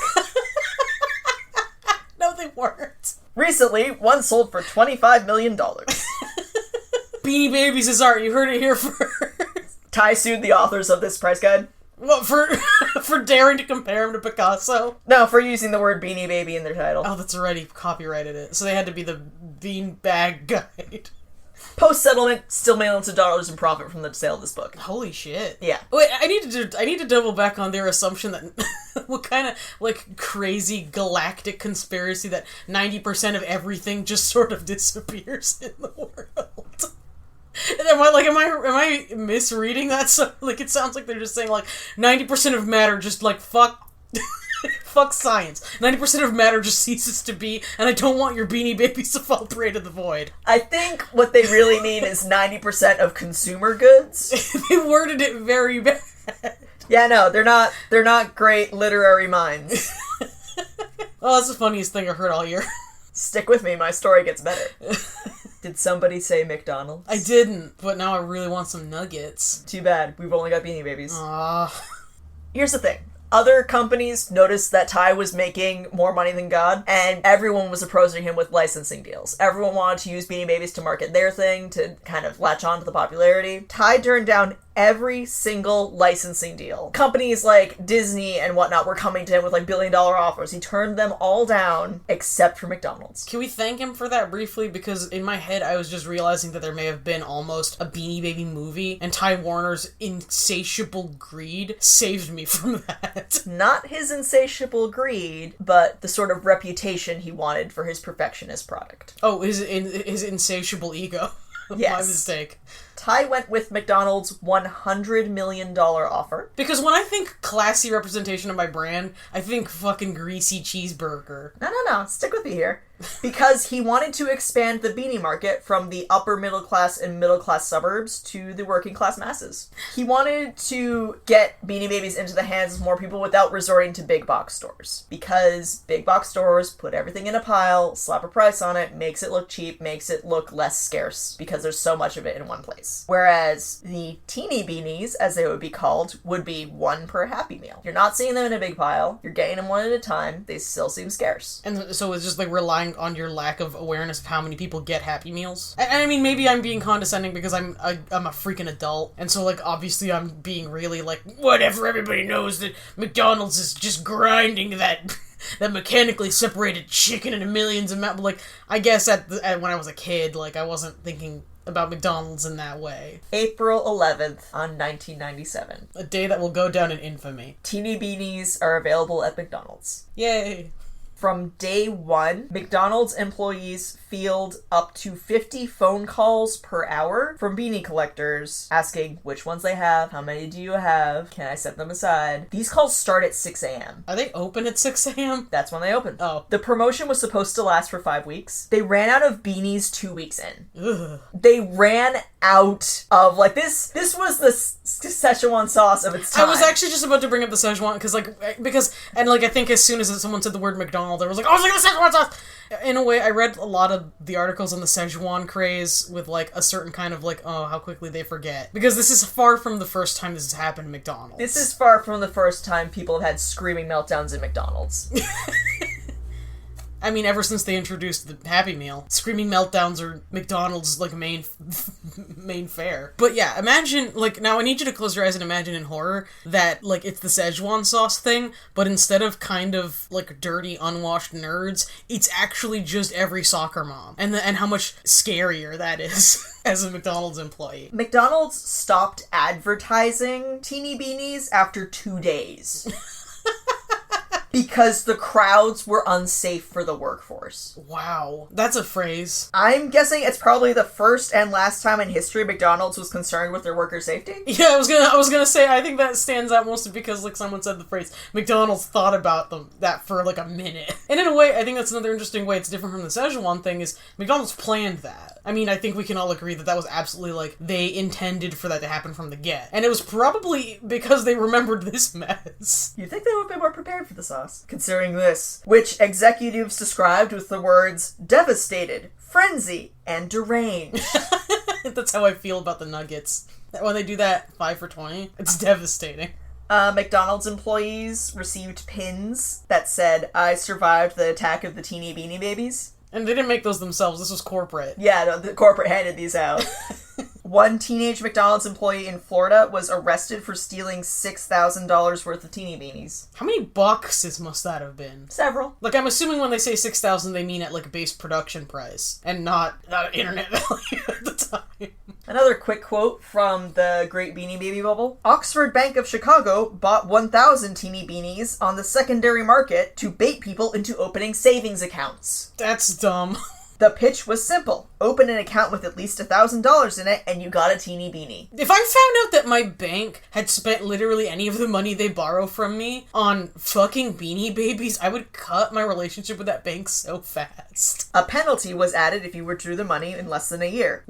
No, they weren't. Recently, one sold for $25 million. Beanie Babies is art. You heard it here first. Ty sued the authors of this price guide. What, for daring to compare him to Picasso? No, for using the word Beanie Baby in their title. Oh, that's already copyrighted it. So they had to be the Beanbag Guide. Post-settlement, still millions of dollars in profit from the sale of this book. Holy shit. Yeah. Wait, I need to double back on their assumption that what kind of, like, crazy galactic conspiracy that 90% of everything just sort of disappears in the world. Am I misreading that? So, like, it sounds like they're just saying, like, 90% of matter just, like, fuck science. 90% of matter just ceases to be, and I don't want your Beanie Babies to fall prey to the void. I think what they really mean is 90% of consumer goods. They worded it very bad. Yeah, no, they're not great literary minds. Oh, that's the funniest thing I've heard all year. Stick with me, my story gets better. Did somebody say McDonald's? I didn't, but now I really want some nuggets. Too bad, we've only got Beanie Babies. Ah. Here's the thing. Other companies noticed that Ty was making more money than God, and everyone was approaching him with licensing deals. Everyone wanted to use Beanie Babies to market their thing, to kind of latch on to the popularity. Ty turned down every single licensing deal. Companies like Disney and whatnot were coming to him with like $1 billion offers. He turned them all down, except for McDonald's. Can we thank him for that briefly? Because in my head, I was just realizing that there may have been almost a Beanie Baby movie, and Ty Warner's insatiable greed saved me from that. Not his insatiable greed, but the sort of reputation he wanted for his perfectionist product. Oh, his insatiable ego. Yes. My mistake. Ty went with McDonald's $100 million offer. Because when I think classy representation of my brand, I think fucking greasy cheeseburger. No. Stick with me here. Because he wanted to expand the beanie market from the upper middle class and middle class suburbs to the working class masses. He wanted to get Beanie Babies into the hands of more people without resorting to big box stores. Because big box stores put everything in a pile, slap a price on it, makes it look cheap, makes it look less scarce, because there's so much of it in one place. Whereas the teeny beanies, as they would be called, would be one per Happy Meal. You're not seeing them in a big pile, you're getting them one at a time, they still seem scarce. And so it's just like relying on your lack of awareness of how many people get Happy Meals. And I mean, maybe I'm being condescending because I'm a freaking adult, and so like obviously I'm being really like, whatever, everybody knows that McDonald's is just grinding that mechanically separated chicken into millions of but like, I guess when I was a kid, like I wasn't thinking about McDonald's in that way. April 11th on 1997. A day that will go down in infamy. Teeny beanies are available at McDonald's. Yay! From day one, McDonald's employees field up to 50 phone calls per hour from beanie collectors asking which ones they have, how many do you have, can I set them aside. These calls start at 6 a.m. Are they open at 6 a.m.? That's when they open. Oh. The promotion was supposed to last for 5 weeks. They ran out of beanies 2 weeks in. Ugh. They ran out of, like, this was the Szechuan sauce of its time. I was actually just about to bring up the Szechuan, and I think as soon as someone said the word McDonald's, I was like, oh, look at the Szechuan sauce! In a way, I read a lot of the articles on the Szechuan craze with, like, a certain kind of, like, oh, how quickly they forget. Because this is far from the first time this has happened at McDonald's. This is far from the first time people have had screaming meltdowns at McDonald's. I mean, ever since they introduced the Happy Meal, screaming meltdowns are McDonald's, like, main fare. But yeah, imagine, like, now I need you to close your eyes and imagine in horror that, like, it's the Szechuan sauce thing, but instead of kind of, like, dirty, unwashed nerds, it's actually just every soccer mom. And how much scarier that is as a McDonald's employee. McDonald's stopped advertising teeny beanies after 2 days. Because the crowds were unsafe for the workforce. Wow. That's a phrase. I'm guessing it's probably the first and last time in history McDonald's was concerned with their worker safety. Yeah, I was gonna say, I think that stands out mostly because, like, someone said the phrase, McDonald's thought about that for, like, a minute. And in a way, I think that's another interesting way it's different from the Szechuan thing, is McDonald's planned that. I mean, I think we can all agree that was absolutely, like, they intended for that to happen from the get. And it was probably because they remembered this mess. You'd think they would be more prepared for the sauce, considering this, which executives described with the words devastated, frenzy, and deranged. That's how I feel about the nuggets. When they do that 5 for $20, it's devastating. McDonald's employees received pins that said, "I survived the attack of the teeny Beanie Babies." And they didn't make those themselves. This was corporate. Yeah, no, the corporate handed these out. One teenage McDonald's employee in Florida was arrested for stealing $6,000 worth of teeny beanies. How many boxes must that have been? Several. Like, I'm assuming when they say 6,000, they mean at, like, base production price, and not internet value at the time. Another quick quote from the Great Beanie Baby Bubble. Oxford Bank of Chicago bought 1,000 teeny beanies on the secondary market to bait people into opening savings accounts. That's dumb. The pitch was simple. Open an account with at least $1,000 in it and you got a teeny beanie. If I found out that my bank had spent literally any of the money they borrow from me on fucking Beanie Babies, I would cut my relationship with that bank so fast. A penalty was added if you withdrew the money in less than a year.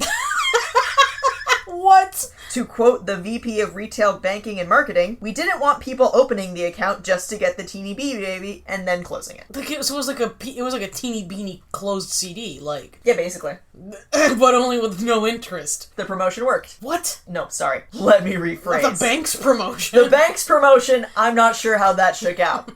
What? To quote the VP of Retail Banking and Marketing, "We didn't want people opening the account just to get the teeny Beanie Baby and then closing it." Like, it was like a teeny beanie closed CD, like. Yeah, basically. But only with no interest. The promotion worked. What? No, sorry. Let me rephrase. The bank's promotion. The bank's promotion, I'm not sure how that shook out.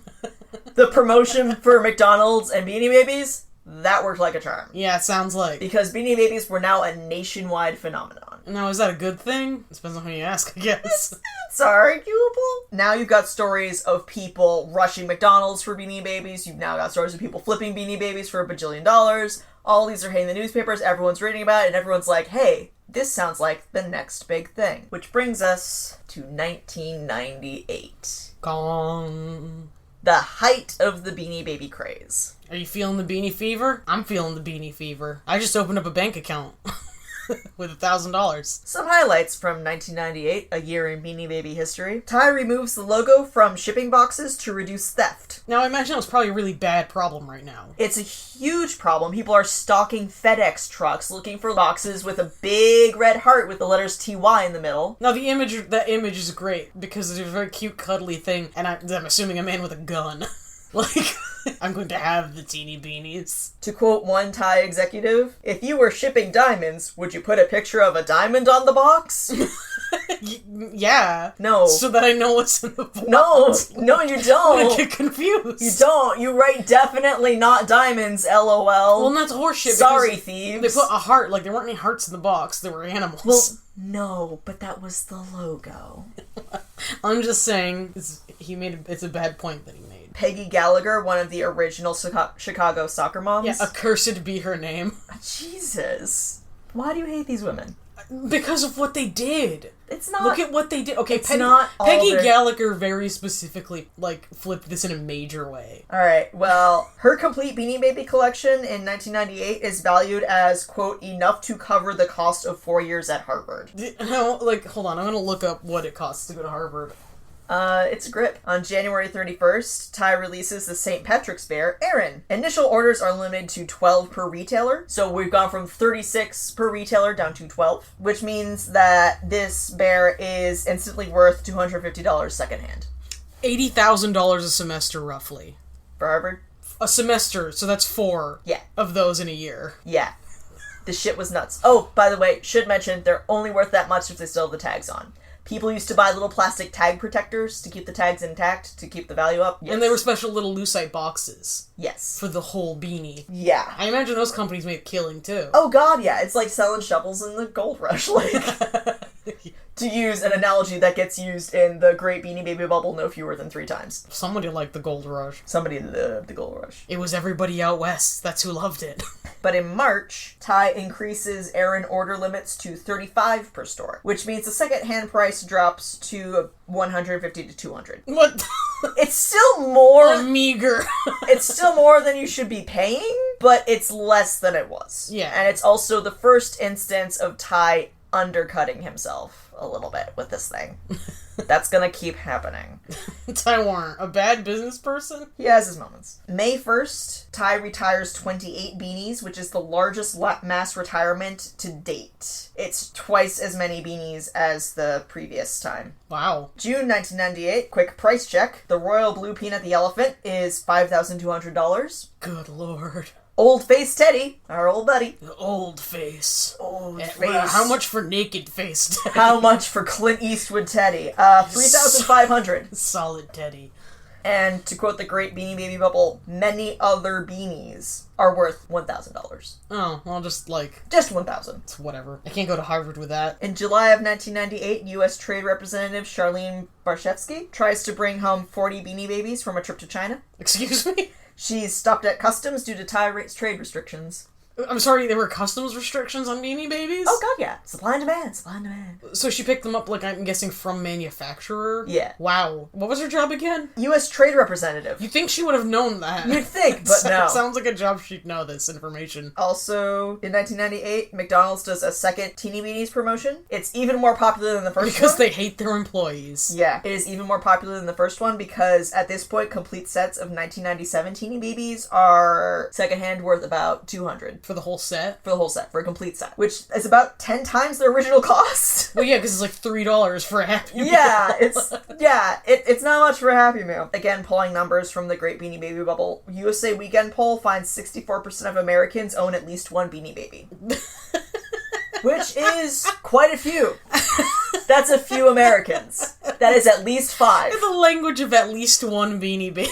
The promotion for McDonald's and Beanie Babies, that worked like a charm. Yeah, it sounds like. Because Beanie Babies were now a nationwide phenomenon. Now, is that a good thing? It depends on who you ask, I guess. It's arguable. Now you've got stories of people rushing McDonald's for Beanie Babies. You've now got stories of people flipping Beanie Babies for $1 bajillion. All these are hitting the newspapers. Everyone's reading about it, and everyone's like, hey, this sounds like the next big thing. Which brings us to 1998. Gong. The height of the Beanie Baby craze. Are you feeling the Beanie Fever? I'm feeling the Beanie Fever. I just opened up a bank account. With $1,000. Some highlights from 1998, a year in Beanie Baby history. Ty removes the logo from shipping boxes to reduce theft. Now, I imagine it's probably a really bad problem right now. It's a huge problem. People are stalking FedEx trucks looking for boxes with a big red heart with the letters TY in the middle. Now, that image is great because it's a very cute, cuddly thing, and I'm assuming a man with a gun. Like, I'm going to have the teeny beanies. To quote one Thai executive, "If you were shipping diamonds, would you put a picture of a diamond on the box?" Yeah. No. So that I know what's in the box. No, you don't. I'm gonna get confused. You don't. You write definitely not diamonds, LOL. Well, that's horseshit. Sorry, thieves. They put a heart, like, there weren't any hearts in the box. There were animals. Well, no, but that was the logo. I'm just saying, it's a bad point that he made. Peggy Gallagher, one of the original Chicago soccer moms. Yeah, accursed be her name. Jesus. Why do you hate these women? Because of what they did. It's not... Look at what they did. Okay, Peggy Gallagher very specifically, like, flipped this in a major way. Alright, well, her complete Beanie Baby collection in 1998 is valued as, quote, enough to cover the cost of 4 years at Harvard. No, like, hold on, I'm gonna look up what it costs to go to Harvard. It's a grip. On January 31st, Ty releases the St. Patrick's Bear, Aaron. Initial orders are limited to 12 per retailer, so we've gone from 36 per retailer down to 12, which means that this bear is instantly worth $250 secondhand. $80,000 a semester, roughly. For Harvard? A semester, so that's 4 of those in a year. Yeah. The shit was nuts. Oh, by the way, should mention, they're only worth that much if they still have the tags on. People used to buy little plastic tag protectors to keep the tags intact, to keep the value up. Yes. And they were special little lucite boxes. Yes. For the whole beanie. Yeah. I imagine those companies made a killing, too. Oh god, yeah. It's like selling shovels in the gold rush. Like, to use an analogy that gets used in the Great Beanie Baby Bubble no fewer than 3 times. Somebody liked the gold rush. Somebody loved the gold rush. It was everybody out west. That's who loved it. But in March, Ty increases Aaron order limits to 35 per store, which means the second-hand price drops to $150 to $200. What? It's still more... meager. It's still more than you should be paying, but it's less than it was. Yeah. And it's also the first instance of Ty undercutting himself a little bit with this thing. That's gonna keep happening. Ty Warner, a bad business person? He has his moments. May 1st, Ty retires 28 beanies, which is the largest mass retirement to date. It's twice as many beanies as the previous time. Wow. June 1998, quick price check. The Royal Blue Peanut the Elephant is $5,200. Good lord. Old Face Teddy, our old buddy. Old face. Old Well, Face. how much for naked face Teddy? How much for Clint Eastwood Teddy? 3,500. Solid Teddy. And to quote the great Beanie Baby Bubble, many other beanies are worth $1,000. Oh, well, just $1,000. It's whatever. I can't go to Harvard with that. In July of 1998, U.S. Trade Representative Charlene Barshevsky tries to bring home 40 Beanie Babies from a trip to China. Excuse me? She's stopped at customs due to trade restrictions. I'm sorry, there were customs restrictions on Beanie Babies? Oh god, yeah. Supply and demand, supply and demand. So she picked them up, I'm guessing, from manufacturer? Yeah. Wow. What was her job again? U.S. Trade Representative. You'd think she would have known that. You'd think, but no. Sounds like a job she'd know this information. Also, in 1998, McDonald's does a second Teeny Beanies promotion. It's even more popular than the first one. Because they hate their employees. Yeah, it is even more popular than the first one because at this point, complete sets of 1997 Teeny Babies are secondhand worth about $200. For the whole set? For the whole set, for a complete set. Which is about 10 times the original cost. Well, yeah, because it's $3 for a Happy Meal. It's not much for a Happy Meal. Again, pulling numbers from the Great Beanie Baby Bubble, USA Weekend poll finds 64% of Americans own at least one Beanie Baby. Which is quite a few. That's a few Americans. That is at least 5. In the language of at least one Beanie Baby.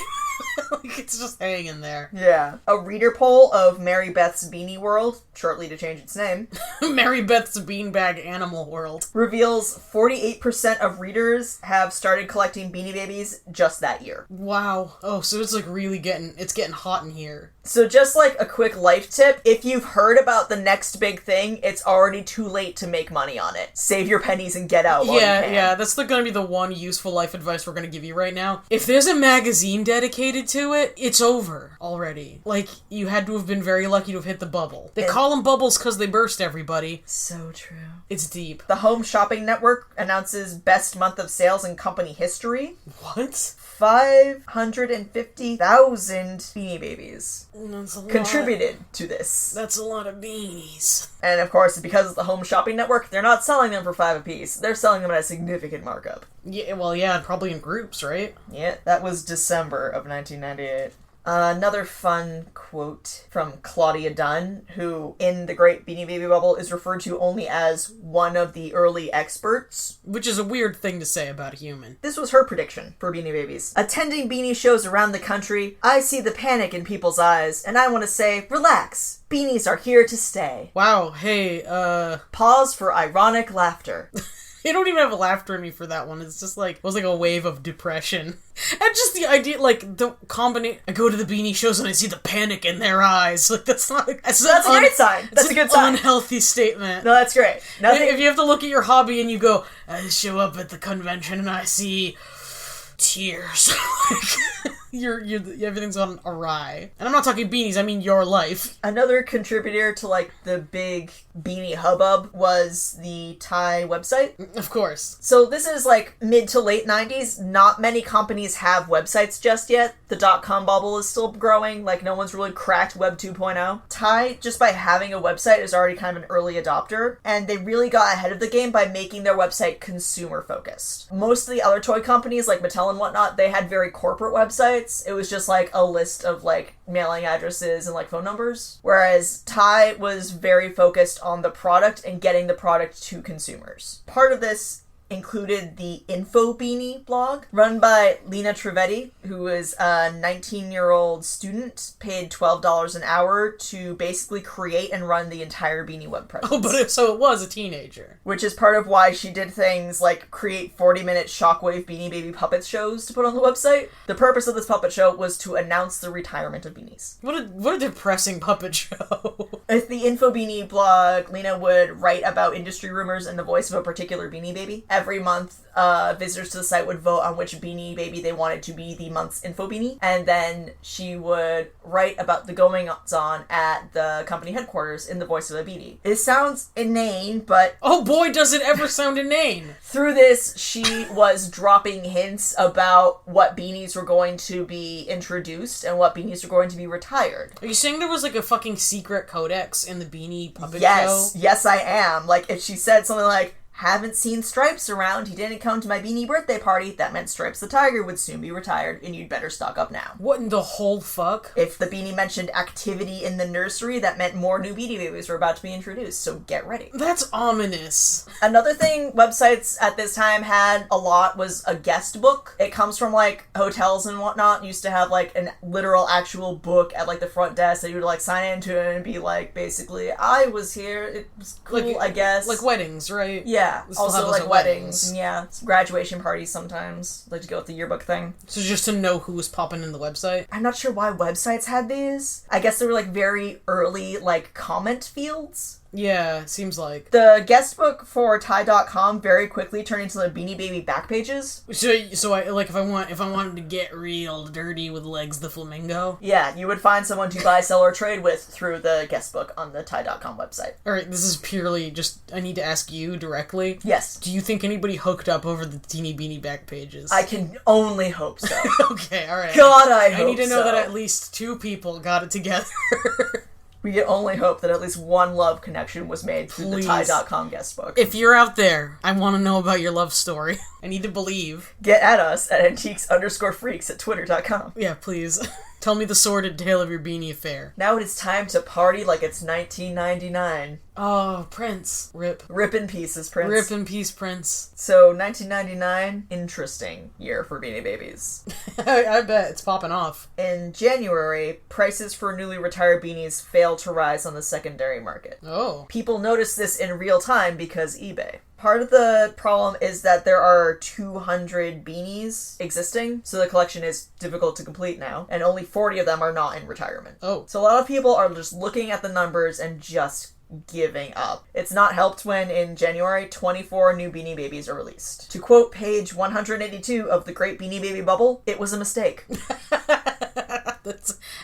It's just hanging there. Yeah. A reader poll of Mary Beth's Beanie World, shortly to change its name, Mary Beth's Beanbag Animal World, reveals 48% of readers have started collecting Beanie Babies just that year. Wow. Oh, so it's really getting hot in here. So just a quick life tip, if you've heard about the next big thing, it's already too late to make money on it. Save your pennies and get out while you can. Yeah, that's gonna be the one useful life advice we're gonna give you right now. If there's a magazine dedicated to it, it's over already. You had to have been very lucky to have hit the bubble. They call them bubbles because they burst, everybody. So true. It's deep. The Home Shopping Network announces best month of sales in company history. What? 550,000 Beanie Babies contributed to this. That's a lot of beanies. And of course, because it's the Home Shopping Network, they're not selling them for $5 apiece. They're selling them at a significant markup. Yeah, well, yeah, probably in groups, right? Yeah, that was December of 1998. Another fun quote from Claudia Dunn, who, in the Great Beanie Baby Bubble, is referred to only as one of the early experts. Which is a weird thing to say about a human. This was her prediction for Beanie Babies. Attending beanie shows around the country, I see the panic in people's eyes, and I want to say, relax, beanies are here to stay. Wow, hey, Pause for ironic laughter. I don't even have a laughter in me for that one. It's just it was a wave of depression. And just the idea, the combination, I go to the beanie shows and I see the panic in their eyes. That's not, that's a great sign. That's a good sign. Unhealthy statement. No, that's great. If you have to look at your hobby and you go, I show up at the convention and I see tears. Everything's gone awry. And I'm not talking beanies, I mean your life. Another contributor to, the big beanie hubbub was the Thai website. Of course. So this is, mid to late 90s. Not many companies have websites just yet. The dot-com bubble is still growing. No one's really cracked Web 2.0. Thai, just by having a website, is already kind of an early adopter. And they really got ahead of the game by making their website consumer-focused. Most of the other toy companies, like Mattel and whatnot, they had very corporate websites. It was just a list of mailing addresses and phone numbers. Whereas Thai was very focused on the product and getting the product to consumers. Part of this included the Info Beanie blog, run by Lena Trivedi, who is a 19-year-old student, paid $12 an hour to basically create and run the entire Beanie web presence. Oh, but so it was a teenager. Which is part of why she did things like create 40-minute Shockwave Beanie Baby puppet shows to put on the website. The purpose of this puppet show was to announce the retirement of beanies. What a depressing puppet show. With the Info Beanie blog, Lena would write about industry rumors in the voice of a particular Beanie Baby. Every month, visitors to the site would vote on which Beanie Baby they wanted to be the month's Info Beanie, and then she would write about the goings-on at the company headquarters in the voice of a Beanie. It sounds inane, but... Oh boy, does it ever sound inane! Through this, she was dropping hints about what beanies were going to be introduced and what beanies were going to be retired. Are you saying there was a fucking secret codex in the Beanie puppet show? Yes, I am. If she said something like, Haven't seen Stripes around. He didn't come to my Beanie birthday party. That meant Stripes the tiger would soon be retired, and you'd better stock up now. What in the whole fuck? If the Beanie mentioned activity in the nursery, that meant more new Beanie Babies were about to be introduced, so get ready. That's ominous. Another thing websites at this time had a lot was a guest book. It comes from, like, hotels and whatnot. Used to have, like, an literal actual book at, like, the front desk that you would, like, sign into it and be like, basically, I was here. It was cool, like, I guess. Like weddings, right? Yeah. Also, like, weddings. And, yeah. Weddings. Graduation parties sometimes. Like to go with the yearbook thing. So just to know who was popping in the website? I'm not sure why websites had these. I guess they were, like, very early, like, comment fields. Yeah, seems like. The guest book for Tie.com very quickly turned into the Beanie Baby back pages. So I like if I wanted to get real dirty with Legs the Flamingo. Yeah, you would find someone to buy, sell, or trade with through the guest book on the Tie.com website. Alright, this is purely just, I need to ask you directly. Yes. Do you think anybody hooked up over the Teeny Beanie back pages? I can only hope so. Okay, alright. God, I hope I need to know so. that at least 2 people got it together. We can only hope that at least one love connection was made through Please. the Tie.com guest book. If you're out there, I want to know about your love story. I need to believe. Get at us at antiques_freaks at twitter.com. Yeah, please. Tell me the sordid tale of your beanie affair. Now it is time to party like it's 1999. Oh, Prince. Rip. Rip in pieces, Prince. Rip in peace, Prince. So, 1999, interesting year for Beanie Babies. I bet it's popping off. In January, prices for newly retired beanies failed to rise on the secondary market. Oh. People noticed this in real time because eBay. Part of the problem is that there are 200 beanies existing, so the collection is difficult to complete now, and only 40 of them are not in retirement. Oh. So a lot of people are just looking at the numbers and just giving up. It's not helped when, in January, 24 new Beanie Babies are released. To quote page 182 of The Great Beanie Baby Bubble, it was a mistake.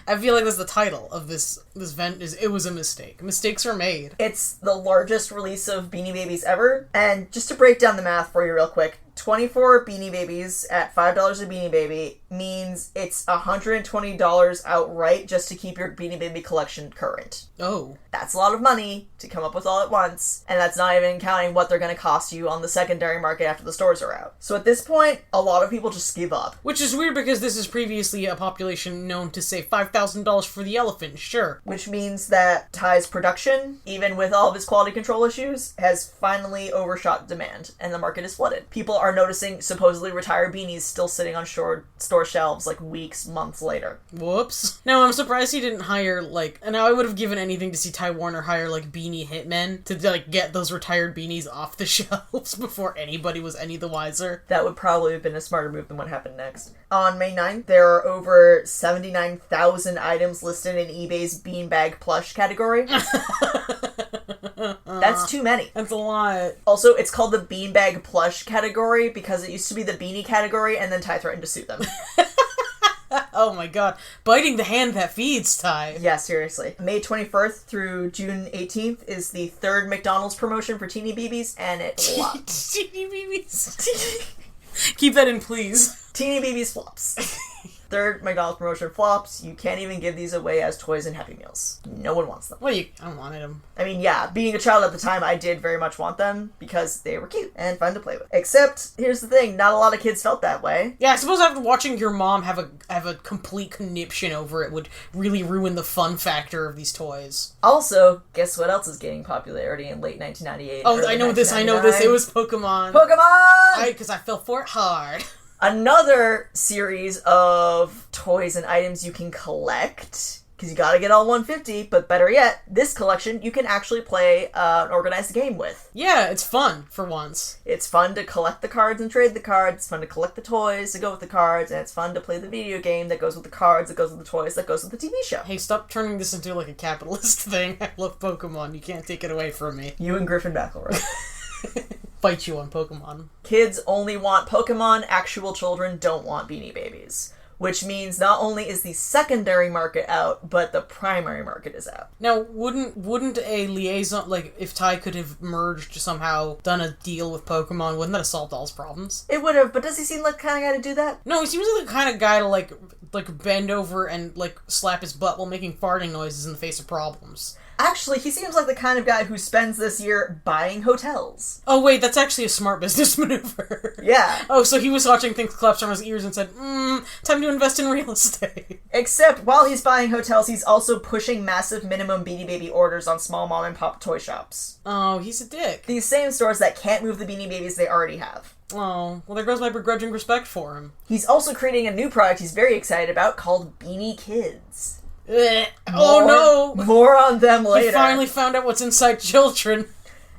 I feel like that's the title of this event. Is It Was a Mistake. Mistakes are made. It's the largest release of Beanie Babies ever, and just to break down the math for you real quick, 24 Beanie Babies at $5 a Beanie Baby means it's $120 outright just to keep your Beanie Baby collection current. Oh. That's a lot of money to come up with all at once, and that's not even counting what they're going to cost you on the secondary market after the stores are out. So at this point, a lot of people just give up. Which is weird because this is previously a population known to say $5,000 for the elephant, sure. Which means that Ty's production, even with all of his quality control issues, has finally overshot demand, and the market is flooded. People are noticing supposedly retired beanies still sitting on store shelves like weeks, months later. Whoops. Now, I'm surprised he didn't hire, like, and I would have given anything to see Ty Warner hire, like, beanie hitmen to, like, get those retired beanies off the shelves before anybody was any the wiser. That would probably have been a smarter move than what happened next. On May 9th, there are over 79,000 items listed in eBay's beanbag plush category. That's too many. That's a lot. Also, it's called the beanbag plush category because it used to be the beanie category, and then Ty threatened to sue them. Oh my god. Biting the hand that feeds, Ty. Yeah, seriously. May 21st through June 18th is the third McDonald's promotion for Teeny Babies, and it flops. Teeny Babies. Keep that in, please. Teeny Babies flops. Third McDonald's promotion flops. You can't even give these away as toys and Happy Meals. No one wants them. Well, I wanted them. I mean, yeah, being a child at the time, I did very much want them because they were cute and fun to play with. Except, here's the thing, not a lot of kids felt that way. Yeah, I suppose after watching your mom have a complete conniption over it would really ruin the fun factor of these toys. Also, guess what else is gaining popularity in late 1998? Oh, I know this. It was Pokemon. Pokemon! Because I fell for it hard. Another series of toys and items you can collect, because you gotta get all 150, but better yet, this collection you can actually play an organized game with. Yeah, it's fun, for once. It's fun to collect the cards and trade the cards, it's fun to collect the toys to go with the cards, and it's fun to play the video game that goes with the cards, that goes with the toys, that goes with the TV show. Hey, stop turning this into like a capitalist thing. I love Pokemon, you can't take it away from me. You and Griffin McElroy. Fight you on Pokemon. Kids only want Pokemon, actual children don't want Beanie Babies. Which means not only is the secondary market out, but the primary market is out. Now, wouldn't a liaison, like, if Ty could have merged somehow, done a deal with Pokemon, wouldn't that have solved all his problems? It would have, but does he seem like the kind of guy to do that? No, he seems like the kind of guy to, like bend over and, like, slap his butt while making farting noises in the face of problems. Actually, he seems like the kind of guy who spends this year buying hotels. Oh, wait, that's actually a smart business maneuver. Yeah. Oh, so he was watching things collapse from his ears and said, time to invest in real estate. Except, while he's buying hotels, he's also pushing massive minimum Beanie Baby orders on small mom-and-pop toy shops. Oh, he's a dick. These same stores that can't move the Beanie Babies they already have. Oh, well, there goes my begrudging respect for him. He's also creating a new product he's very excited about called Beanie Kids. Oh, no! More on them later. He finally found out what's inside children.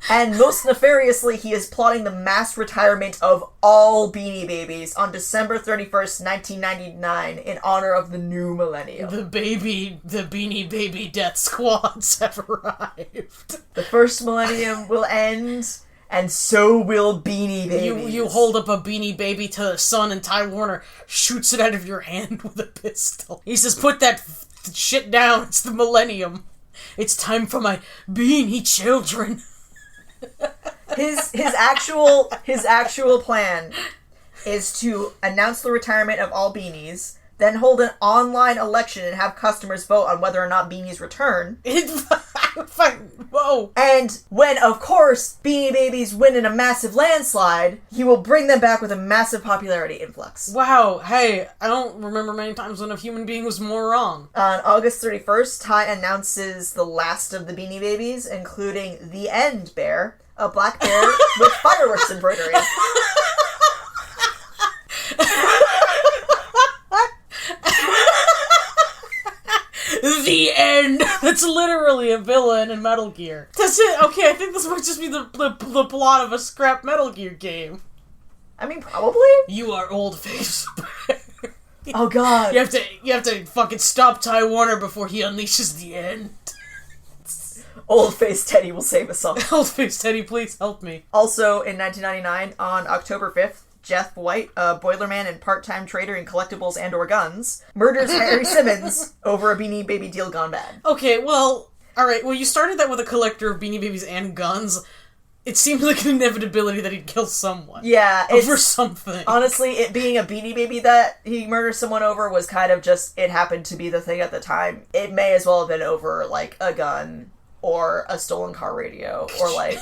And most nefariously, he is plotting the mass retirement of all Beanie Babies on December 31st, 1999, in honor of the new millennium. The Beanie Baby death squads have arrived. The first millennium will end, and so will Beanie Babies. You hold up a Beanie Baby to the sun, and Ty Warner shoots it out of your hand with a pistol. He says, put that shit down, it's the millennium. It's time for my beanie children. His actual plan is to announce the retirement of all beanies, then hold an online election and have customers vote on whether or not beanies return. Whoa. And when, of course, Beanie Babies win in a massive landslide, he will bring them back with a massive popularity influx. Wow, hey, I don't remember many times when a human being was more wrong. On August 31st, Ty announces the last of the Beanie Babies, including the End Bear, a black bear with fireworks embroidery. The End! That's literally a villain in Metal Gear. That's it! Okay, I think this might just be the plot of a scrap Metal Gear game. I mean, probably? You are old face. Oh god. You have to fucking stop Ty Warner before he unleashes the End. Old-faced Teddy will save us all. Old-faced Teddy, please help me. Also, in 1999, on October 5th, Jeff White, a boilerman and part-time trader in collectibles and or guns, murders Harry Simmons over a Beanie Baby deal gone bad. Okay, well, alright, well, you started that with a collector of Beanie Babies and guns. It seems like an inevitability that he'd kill someone. Yeah, over something. Honestly, it being a Beanie Baby that he murdered someone over was kind of just, it happened to be the thing at the time. It may as well have been over, like, a gun or a stolen car radio, or, like...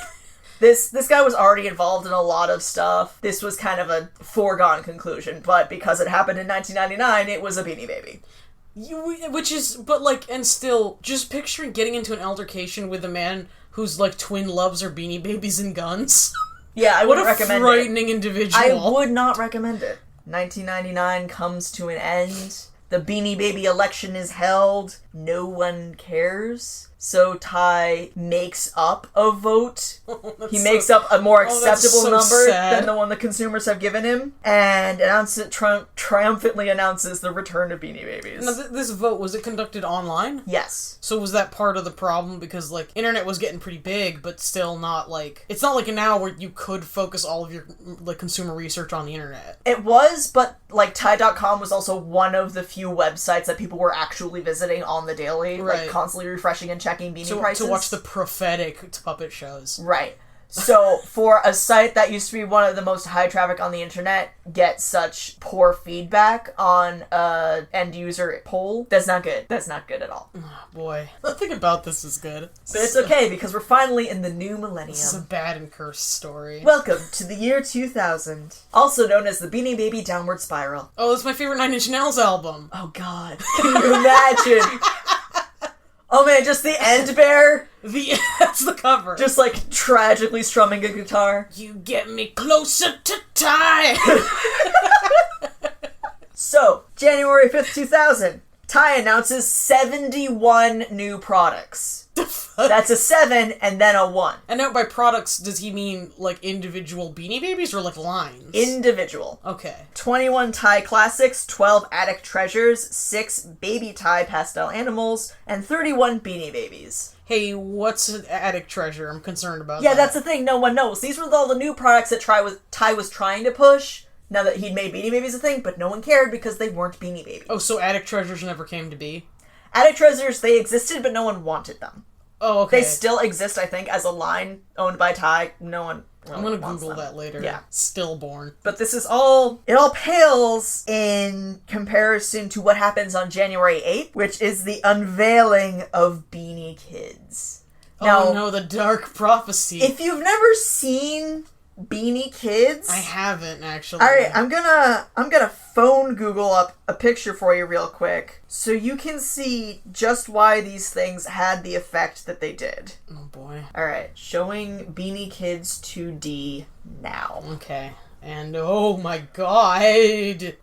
This guy was already involved in a lot of stuff. This was kind of a foregone conclusion, but because it happened in 1999, it was a Beanie Baby. Which is, but like, and still, just picturing getting into an altercation with a man whose, like, twin loves are Beanie Babies and guns. Yeah, I wouldn't recommend it. What a frightening individual. I would not recommend it. 1999 comes to an end. The Beanie Baby election is held. No one cares. So Ty makes up a vote. He makes up a more acceptable number than the one the consumers have given him, and triumphantly announces the return of Beanie Babies. Now, this vote, was it conducted online? Yes. So was that part of the problem? Because, like, internet was getting pretty big, but still not, like... It's not like now where you could focus all of your, like, consumer research on the internet. It was, but, like, Ty.com was also one of the few websites that people were actually visiting on the daily, right. Like, constantly refreshing and checking beanie prices. To watch the prophetic puppet shows. Right. So, for a site that used to be one of the most high traffic on the internet get such poor feedback on a end user poll, that's not good. That's not good at all. Oh, boy. Nothing about this is good. But it's okay, because we're finally in the new millennium. This is a bad and cursed story. Welcome to the year 2000. Also known as the Beanie Baby Downward Spiral. Oh, that's my favorite Nine Inch Nails album. Oh god. Can you imagine? Oh man, just the End Bear. That's the cover. Just like tragically strumming a guitar. You get me closer to Ty. So, January 5th, 2000, Ty announces 71 new products. That's a 7 and then a 1. And now by products, does he mean like individual Beanie Babies or like lines? Individual. Okay. 21 Ty Classics, 12 Attic Treasures, 6 Baby Ty Pastel Animals, and 31 Beanie Babies. Hey, what's an Attic Treasure? I'm concerned about that. Yeah, that's the thing. No one knows. These were all the new products that Ty was trying to push now that he'd made Beanie Babies a thing, but no one cared because they weren't Beanie Babies. Oh, so Attic Treasures never came to be? Attic Treasures, they existed, but no one wanted them. Oh, okay. They still exist, I think, as a line owned by Ty. No one I'm gonna Google that later. Yeah. Stillborn. But this is all, it all pales in comparison to what happens on January 8th, which is the unveiling of Beanie Kids. Now, oh no, the dark prophecy. If you've never seen Beanie Kids, I haven't actually. All right, I'm gonna phone Google up a picture for you real quick so you can see just why these things had the effect that they did. Oh boy. All right, showing Beanie Kids 2D now. Okay. And oh my god.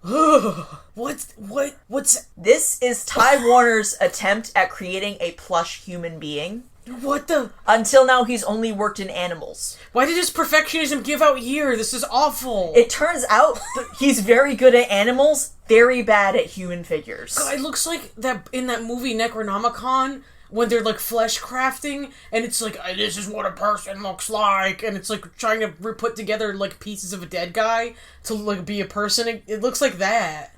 What's This is Ty Warner's attempt at creating a plush human being. what the? Until now, he's only worked in animals. Why did his perfectionism give out here? This is awful. It turns out that he's very good at animals, very bad at human figures. God, it looks like that in that movie Necronomicon when they're like flesh crafting, and it's like this is what a person looks like, and it's like trying to put together like pieces of a dead guy to like be a person. It looks like that.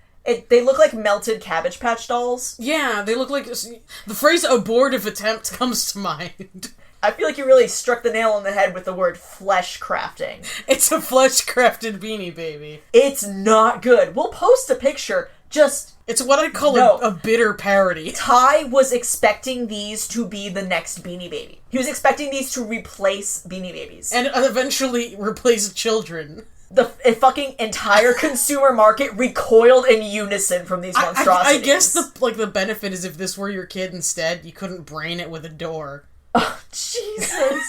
They look like melted Cabbage Patch dolls. Yeah, they look like... The phrase abortive attempt comes to mind. I feel like you really struck the nail on the head with the word flesh crafting. It's a flesh-crafted Beanie Baby. It's not good. We'll post a picture. It's what I call a bitter parody. Ty was expecting these to be the next Beanie Baby. He was expecting these to replace Beanie Babies. And eventually replace children. The fucking entire consumer market recoiled in unison from these monstrosities. I guess the benefit is if this were your kid instead, you couldn't brain it with a door. Oh, Jesus.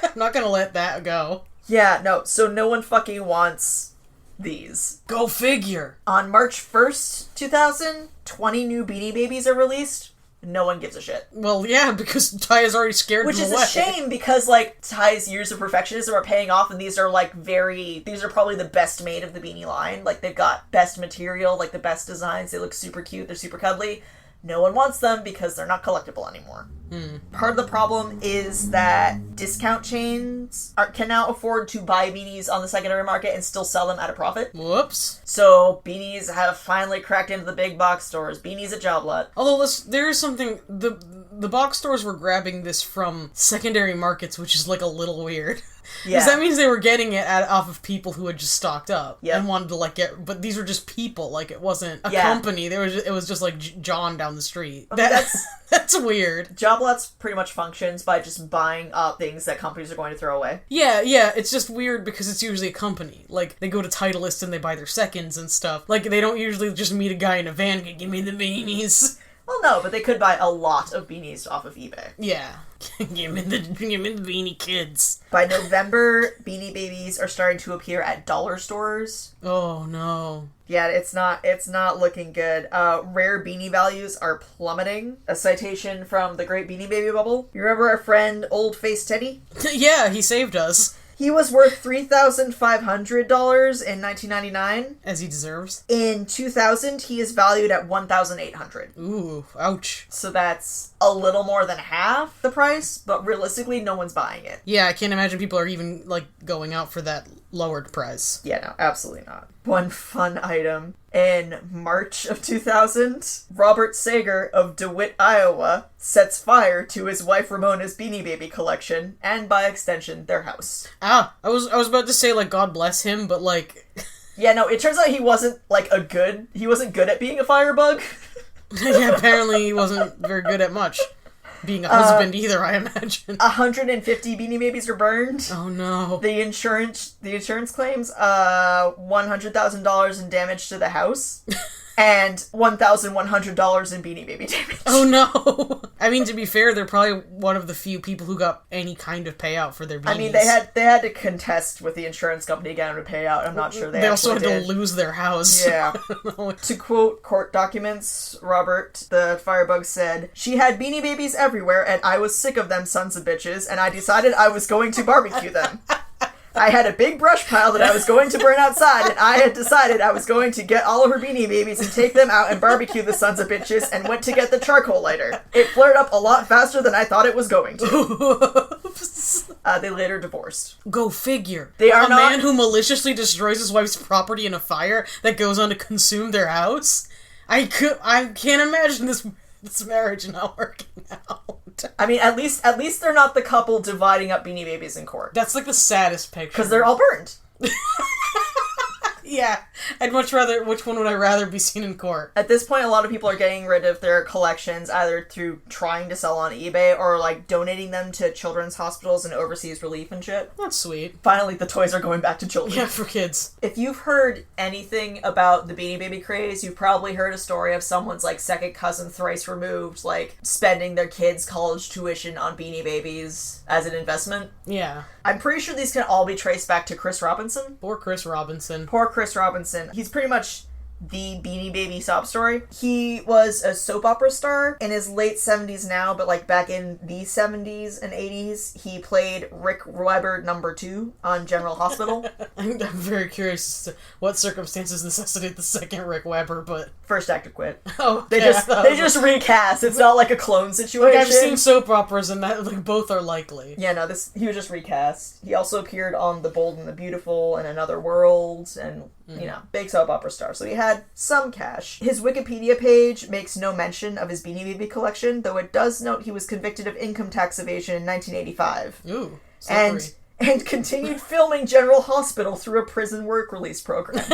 I'm not gonna let that go. Yeah, no, so no one fucking wants these. Go figure. On March 1st, 2000, 20 new Beanie Babies are released. No one gives a shit. Well, yeah, because Ty has already scared Which them is away. a shame because, like, Ty's years of perfectionism are paying off, and these are, like, these are probably the best made of the Beanie line. Like, they've got best material, like, the best designs. They look super cute. They're super cuddly. No one wants them because they're not collectible anymore. Part of the problem is that discount chains can now afford to buy beanies on the secondary market and still sell them at a profit. Whoops. So beanies have finally cracked into the big box stores. Beanies at Job Lot. Although there is something... The box stores were grabbing this from secondary markets, which is, like, a little weird. Yeah. Because that means they were getting it off of people who had just stocked up and wanted to, like, but these were just people, like, it wasn't a company. It was just, like, John down the street. That's weird. Job Lots pretty much functions by just buying up things that companies are going to throw away. Yeah, it's just weird because it's usually a company. Like, they go to Titleist and they buy their seconds and stuff. Like, they don't usually just meet a guy in a van and give me the beanies. Well, no, but they could buy a lot of beanies off of eBay. Yeah. give me the Beanie Kids. By November, Beanie Babies are starting to appear at dollar stores. Oh, no. Yeah, it's not looking good. Rare beanie values are plummeting. A citation from the Great Beanie Baby Bubble. You remember our friend Old Face Teddy? Yeah, he saved us. He was worth $3,500 in 1999. As he deserves. In 2000, he is valued at $1,800. Ooh, ouch. So that's a little more than half the price, but realistically, no one's buying it. Yeah, I can't imagine people are even, like, going out for that lowered price. Yeah, no, absolutely not. One fun item. In March of 2000, Robert Sager of DeWitt, Iowa, sets fire to his wife Ramona's Beanie Baby collection, and by extension, their house. I was about to say, like, God bless him, but, like... Yeah, no, it turns out he wasn't good at being a firebug. Yeah, apparently he wasn't very good at much. Being a husband either, I imagine. 150 Beanie Babies are burned. Oh no. The insurance claims $100,000 in damage to the house. And $1,100 in Beanie Baby damage. Oh no! I mean, to be fair, they're probably one of the few people who got any kind of payout for their beanies. I mean, they had to contest with the insurance company again to pay out. I'm not sure they also had did. to lose their house. Yeah. To quote court documents, Robert, the firebug, said, "She had Beanie Babies everywhere, and I was sick of them sons of bitches, and I decided I was going to barbecue them. I had a big brush pile that I was going to burn outside, and I had decided I was going to get all of her Beanie Babies and take them out and barbecue the sons of bitches, and went to get the charcoal lighter. It flared up a lot faster than I thought it was going to." They later divorced. Go figure. They are a man who maliciously destroys his wife's property in a fire that goes on to consume their house? I can't imagine this marriage not working out. I mean, at least they're not the couple dividing up Beanie Babies in court. That's like the saddest picture. Because they're all burned. Yeah, which one would I rather be seen in court? At this point, a lot of people are getting rid of their collections either through trying to sell on eBay or, like, donating them to children's hospitals and overseas relief and shit. That's sweet. Finally, the toys are going back to children. Yeah, for kids. If you've heard anything about the Beanie Baby craze, you've probably heard a story of someone's, like, second cousin thrice removed, like, spending their kids' college tuition on Beanie Babies as an investment. Yeah. I'm pretty sure these can all be traced back to Chris Robinson. Poor Chris Robinson. Poor Chris Robinson. He's pretty much the Beanie Baby sob story. He was a soap opera star in his late 70s now, but like back in the 70s and 80s, he played Rick Weber #2 on General Hospital. I'm very curious as to what circumstances necessitate the second Rick Weber, but... First actor quit. Oh, They just recast. It's not like a clone situation. Like, I've seen soap operas and that, like, both are likely. Yeah, no, he was just recast. He also appeared on The Bold and the Beautiful and Another World and, you know, big soap opera star. So he had some cash. His Wikipedia page makes no mention of his Beanie Baby collection, though it does note he was convicted of income tax evasion in 1985. Ooh, slippery. And continued filming General Hospital through a prison work release program.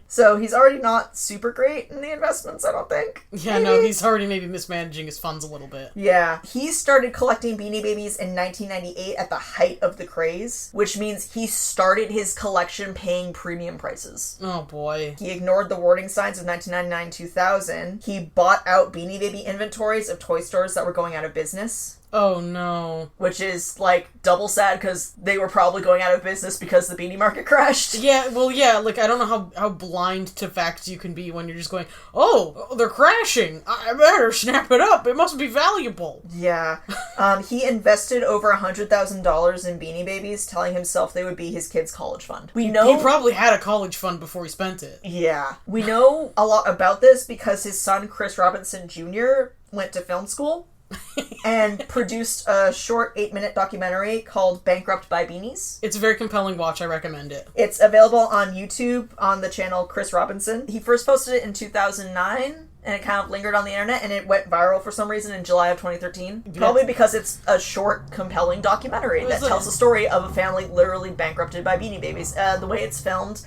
So he's already not super great in the investments, I don't think. Yeah, maybe. No, he's already maybe mismanaging his funds a little bit. Yeah. He started collecting Beanie Babies in 1998 at the height of the craze, which means he started his collection paying premium prices. Oh, boy. He ignored the warning signs of 1999-2000. He bought out Beanie Baby inventories of toy stores that were going out of business. Oh, no. Which is, like, double sad because they were probably going out of business because the beanie market crashed. Yeah, well, yeah, like, I don't know how blind to facts you can be when you're just going, oh, they're crashing. I better snap it up. It must be valuable. Yeah. He invested over $100,000 in Beanie Babies, telling himself they would be his kid's college fund. He probably had a college fund before he spent it. Yeah. We know a lot about this because his son, Chris Robinson Jr., went to film school. And produced a short 8-minute documentary called Bankrupt by Beanies. It's a very compelling watch. I recommend it. It's available on YouTube on the channel Chris Robinson. He first posted it in 2009, and it kind of lingered on the internet, and it went viral for some reason in July of 2013. Yeah. Probably because it's a short, compelling documentary that tells the story of a family literally bankrupted by Beanie Babies. The way it's filmed,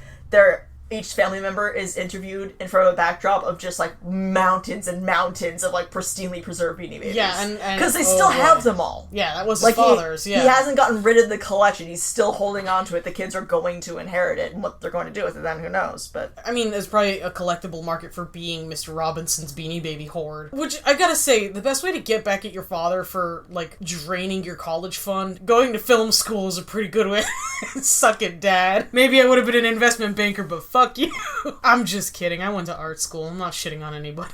each family member is interviewed in front of a backdrop of just, like, mountains and mountains of, like, pristinely preserved Beanie Babies. Yeah, and because they still have them all. Yeah, that was his father's, He hasn't gotten rid of the collection. He's still holding on to it. The kids are going to inherit it, and what they're going to do with it then, who knows, but... I mean, there's probably a collectible market for being Mr. Robinson's Beanie Baby hoard. Which, I gotta say, the best way to get back at your father for, like, draining your college fund, going to film school is a pretty good way. Suck it, Dad. Maybe I would have been an investment banker, but fuck you. I'm just kidding. I went to art school. I'm not shitting on anybody.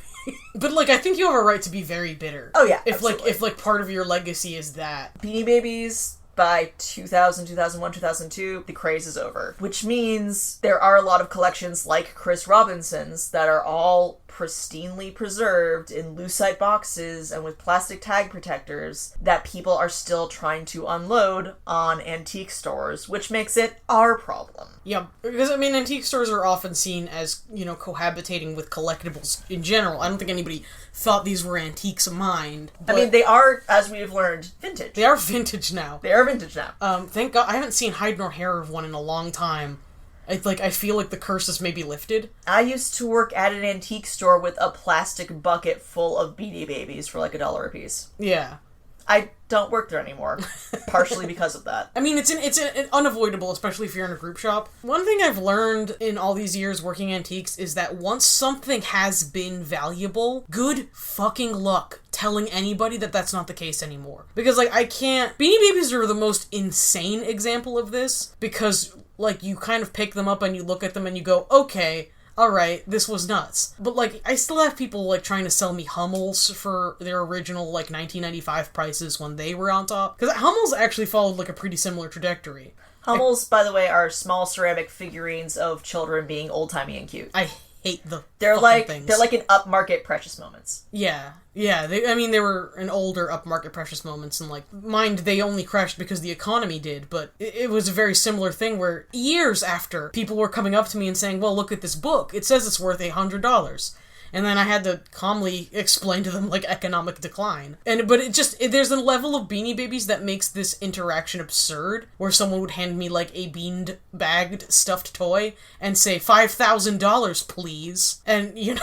But, like, I think you have a right to be very bitter. Oh, yeah, if part of your legacy is that. Beanie Babies, by 2000, 2001, 2002, the craze is over. Which means there are a lot of collections like Chris Robinson's that are all pristinely preserved in lucite boxes and with plastic tag protectors that people are still trying to unload on antique stores, which makes it our problem. Yeah, because, I mean, antique stores are often seen as, you know, cohabitating with collectibles in general. I don't think anybody thought these were antiques of mine. I mean, they are, as we've learned, vintage. They are vintage now. They are vintage now. Thank God. I haven't seen hide nor hair of one in a long time. I feel like the curse is maybe lifted. I used to work at an antique store with a plastic bucket full of Beanie Babies for like $1 a piece. Yeah. I don't work there anymore, partially because of that. I mean, it's unavoidable, especially if you're in a group shop. One thing I've learned in all these years working antiques is that once something has been valuable, good fucking luck telling anybody that that's not the case anymore. Because, like, Beanie Babies are the most insane example of this, because, like, you kind of pick them up and you look at them and you go, okay, alright, this was nuts. But, like, I still have people, like, trying to sell me Hummels for their original, like, 1995 prices when they were on top. Because Hummels actually followed, like, a pretty similar trajectory. Hummels, by the way, are small ceramic figurines of children being old-timey and cute. I hate the things. They're like an upmarket Precious Moments. Yeah. Yeah, they were an older upmarket Precious Moments, and, like, mind, they only crashed because the economy did, but it was a very similar thing where years after, people were coming up to me and saying, well, look at this book. It says it's worth $100. And then I had to calmly explain to them, like, economic decline. But there's a level of Beanie Babies that makes this interaction absurd, where someone would hand me, like, a bean-bagged stuffed toy and say, $5,000, please. And, you know,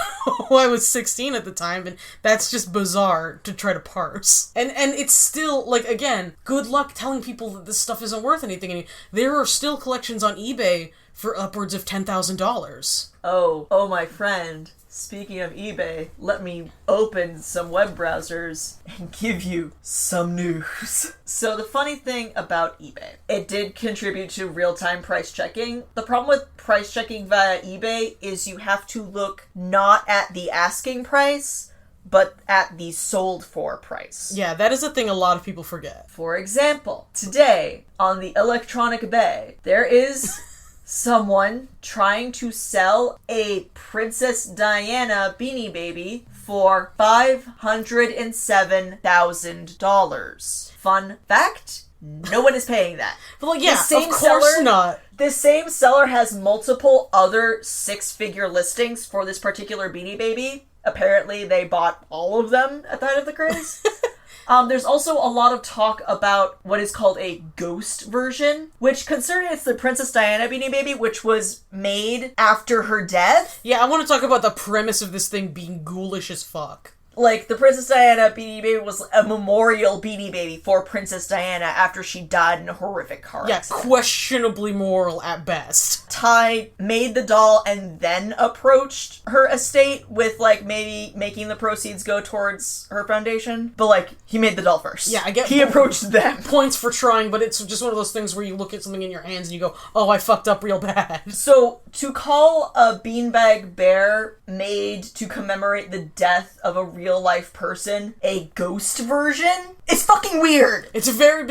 I was 16 at the time, and that's just bizarre to try to parse. And it's still, like, again, good luck telling people that this stuff isn't worth anything. And there are still collections on eBay for upwards of $10,000. Oh, my friend. Speaking of eBay, let me open some web browsers and give you some news. So the funny thing about eBay, it did contribute to real-time price checking. The problem with price checking via eBay is you have to look not at the asking price, but at the sold for price. Yeah, that is a thing a lot of people forget. For example, today on the Electronic Bay, there is someone trying to sell a Princess Diana Beanie Baby for $507,000. Fun fact, no one is paying that. But, like, yeah, of course not. The same seller has multiple other six-figure listings for this particular Beanie Baby. Apparently, they bought all of them at the height of the craze. There's also a lot of talk about what is called a ghost version, which, considering it's the Princess Diana Beanie Baby, which was made after her death. Yeah, I want to talk about the premise of this thing being ghoulish as fuck. Like, the Princess Diana Beanie Baby was a memorial Beanie Baby for Princess Diana after she died in a horrific car accident. Yeah, questionably moral at best. Ty made the doll and then approached her estate with, like, maybe making the proceeds go towards her foundation. But, like, he made the doll first. Yeah, I get he approached them. Points for trying, but it's just one of those things where you look at something in your hands and you go, oh, I fucked up real bad. So, to call a beanbag bear made to commemorate the death of a real-life person a ghost version is fucking weird. It's very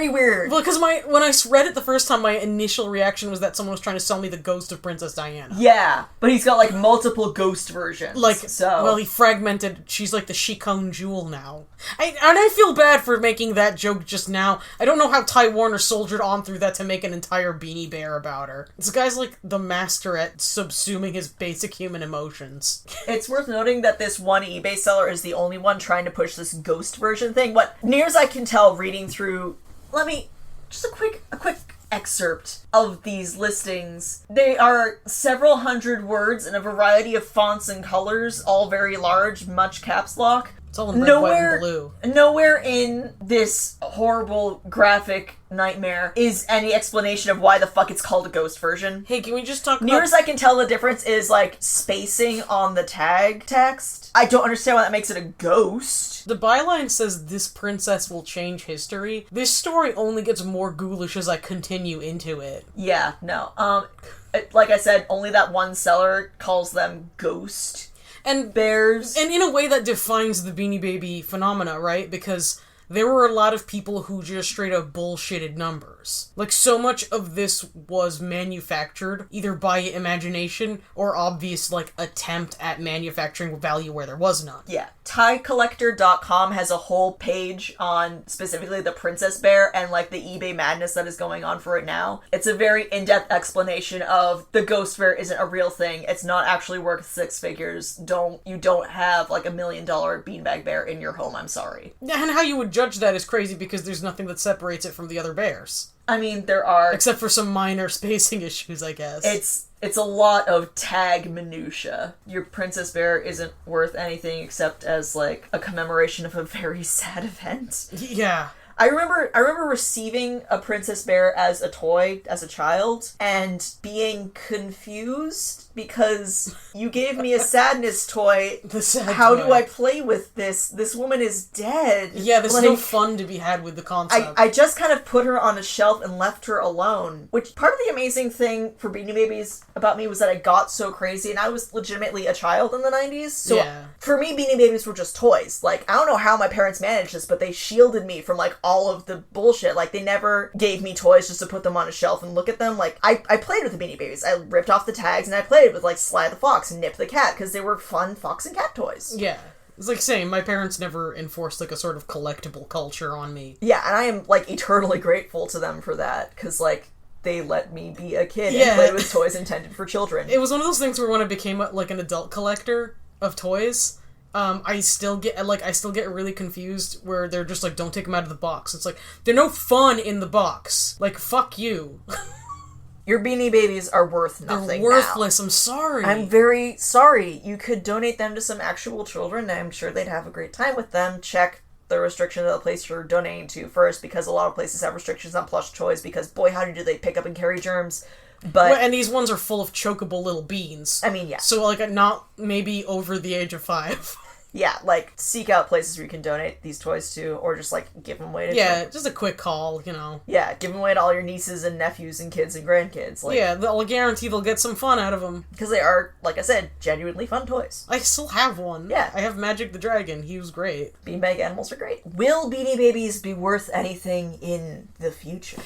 weird. Because when I read it the first time, my initial reaction was that someone was trying to sell me the ghost of Princess Diana. Yeah, but he's got, like, multiple ghost versions. Well, he fragmented, she's like the Chicone Jewel now. I feel bad for making that joke just now. I don't know how Ty Warner soldiered on through that to make an entire Beanie Bear about her. This guy's like the master at subsuming his basic human emotions. It's worth noting that this one eBay seller is the only one trying to push this ghost version thing. What near as I can tell reading through, just a quick excerpt of these listings. They are several hundred words in a variety of fonts and colors, all very large, much caps lock. It's all in red, white, and blue. Nowhere in this horrible graphic nightmare is any explanation of why the fuck it's called a ghost version. Hey, can we just talk Near as I can tell, the difference is, like, spacing on the tag text. I don't understand why that makes it a ghost. The byline says, "This princess will change history." This story only gets more ghoulish as I continue into it. Yeah, no. Like I said, only that one seller calls them ghost and bears. And in a way that defines the Beanie Baby phenomena, right? Because there were a lot of people who just straight up bullshitted numbers. Like, so much of this was manufactured, either by imagination or obvious, like, attempt at manufacturing value where there was none. Yeah. TieCollector.com has a whole page on specifically the Princess Bear and, like, the eBay madness that is going on for it now. It's a very in-depth explanation of the ghost bear isn't a real thing. It's not actually worth six figures. You don't have, like, $1 million beanbag bear in your home, I'm sorry. Yeah, and how you would judge that is crazy because there's nothing that separates it from the other bears. I mean, there are... Except for some minor spacing issues, I guess. It's a lot of tag minutia. Your Princess Bear isn't worth anything except as, like, a commemoration of a very sad event. Yeah. I remember receiving a Princess Bear as a toy as a child and being confused because you gave me a sadness toy. How do I play with this? This woman is dead. Yeah, there's no fun to be had with the concept. I just kind of put her on a shelf and left her alone. Which, part of the amazing thing for Beanie Babies about me was that I got so crazy, and I was legitimately a child in the 90s. So yeah. For me, Beanie Babies were just toys. Like, I don't know how my parents managed this, but they shielded me from, like, all of the bullshit. Like, they never gave me toys just to put them on a shelf and look at them. Like, I played with the Beanie Babies. I ripped off the tags and I played with, like, Sly the Fox and Nip the Cat, because they were fun fox and cat toys. Yeah. It's like saying my parents never enforced, like, a sort of collectible culture on me. Yeah, and I am, like, eternally grateful to them for that, because, like, they let me be a kid and play with toys intended for children. It was one of those things where when I became, like, an adult collector, of toys, I still get really confused where they're just like, don't take them out of the box. It's like, they're no fun in the box. Like, fuck you. Your Beanie Babies are worth nothing. They're worthless. Now. I'm sorry. I'm very sorry. You could donate them to some actual children. I'm sure they'd have a great time with them. Check the restriction of the place you're donating to first, because a lot of places have restrictions on plush toys, because boy, howdy do they pick up and carry germs. But and these ones are full of chokeable little beans. I mean, yeah. So, like, not maybe over the age of 5. Yeah, like, seek out places where you can donate these toys to, or just, like, give them away to just a quick call, Yeah, give them away to all your nieces and nephews and kids and grandkids. Like, yeah, I'll guarantee they'll get some fun out of them. Because they are, like I said, genuinely fun toys. I still have one. Yeah. I have Magic the Dragon. He was great. Beanbag animals are great. Will Beanie Babies be worth anything in the future?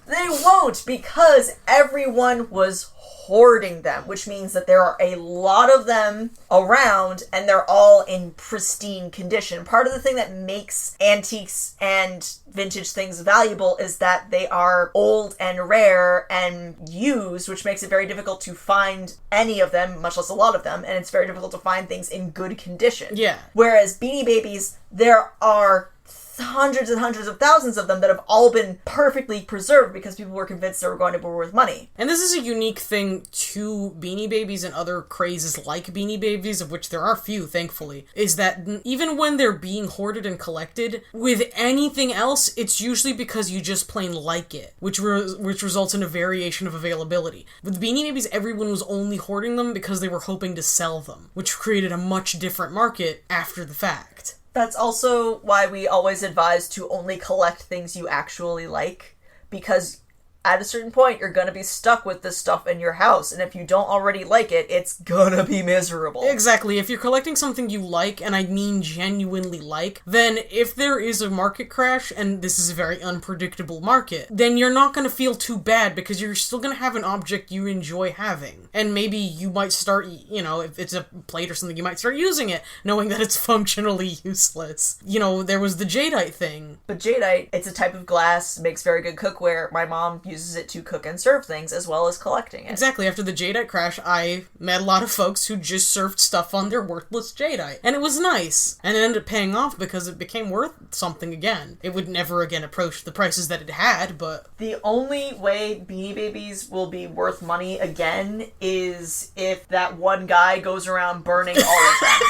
They won't, because everyone was hoarding them, which means that there are a lot of them around and they're all in pristine condition. Part of the thing that makes antiques and vintage things valuable is that they are old and rare and used, which makes it very difficult to find any of them, much less a lot of them, and it's very difficult to find things in good condition. Yeah. Whereas Beanie Babies, there are hundreds and hundreds of thousands of them that have all been perfectly preserved because people were convinced they were going to be worth money. And this is a unique thing to Beanie Babies and other crazes like Beanie Babies, of which there are few, thankfully, is that even when they're being hoarded and collected, with anything else, it's usually because you just plain like it, which results in a variation of availability. With Beanie Babies, everyone was only hoarding them because they were hoping to sell them, which created a much different market after the fact. That's also why we always advise to only collect things you actually like, because at a certain point, you're gonna be stuck with this stuff in your house, and if you don't already like it, it's gonna be miserable. Exactly. If you're collecting something you like, and I mean genuinely like, then if there is a market crash, and this is a very unpredictable market, then you're not gonna feel too bad, because you're still gonna have an object you enjoy having. And maybe you might start, if it's a plate or something, you might start using it, knowing that it's functionally useless. There was the jadeite thing. But jadeite, it's a type of glass, makes very good cookware. My mom uses it to cook and serve things, as well as collecting it. Exactly. After the jadeite crash, I met a lot of folks who just served stuff on their worthless jadeite. And it was nice. And it ended up paying off because it became worth something again. It would never again approach the prices that it had, but... The only way Beanie Babies will be worth money again is if that one guy goes around burning all of them.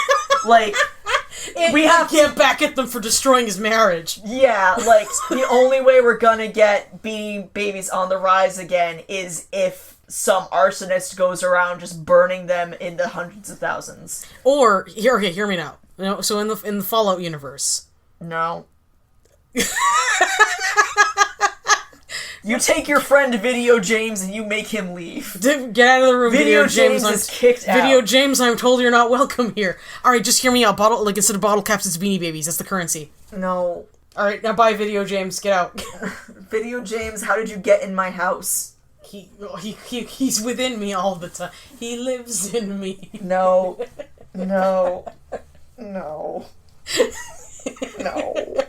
Like... we have to get back at them for destroying his marriage. Yeah, like, the only way we're gonna get Beanie Babies on the rise again is if some arsonist goes around just burning them into hundreds of thousands. Or, hear me now. So in the Fallout universe. No. You take your friend Video James and you make him leave. Get out of the room, Video James. Is kicked out. Video James, I'm told you're not welcome here. Alright, just hear me out. Instead of bottle caps, it's Beanie Babies. That's the currency. No. Alright, now bye, Video James. Get out. Video James, how did you get in my house? He's within me all the time. He lives in me. No. No. No. No.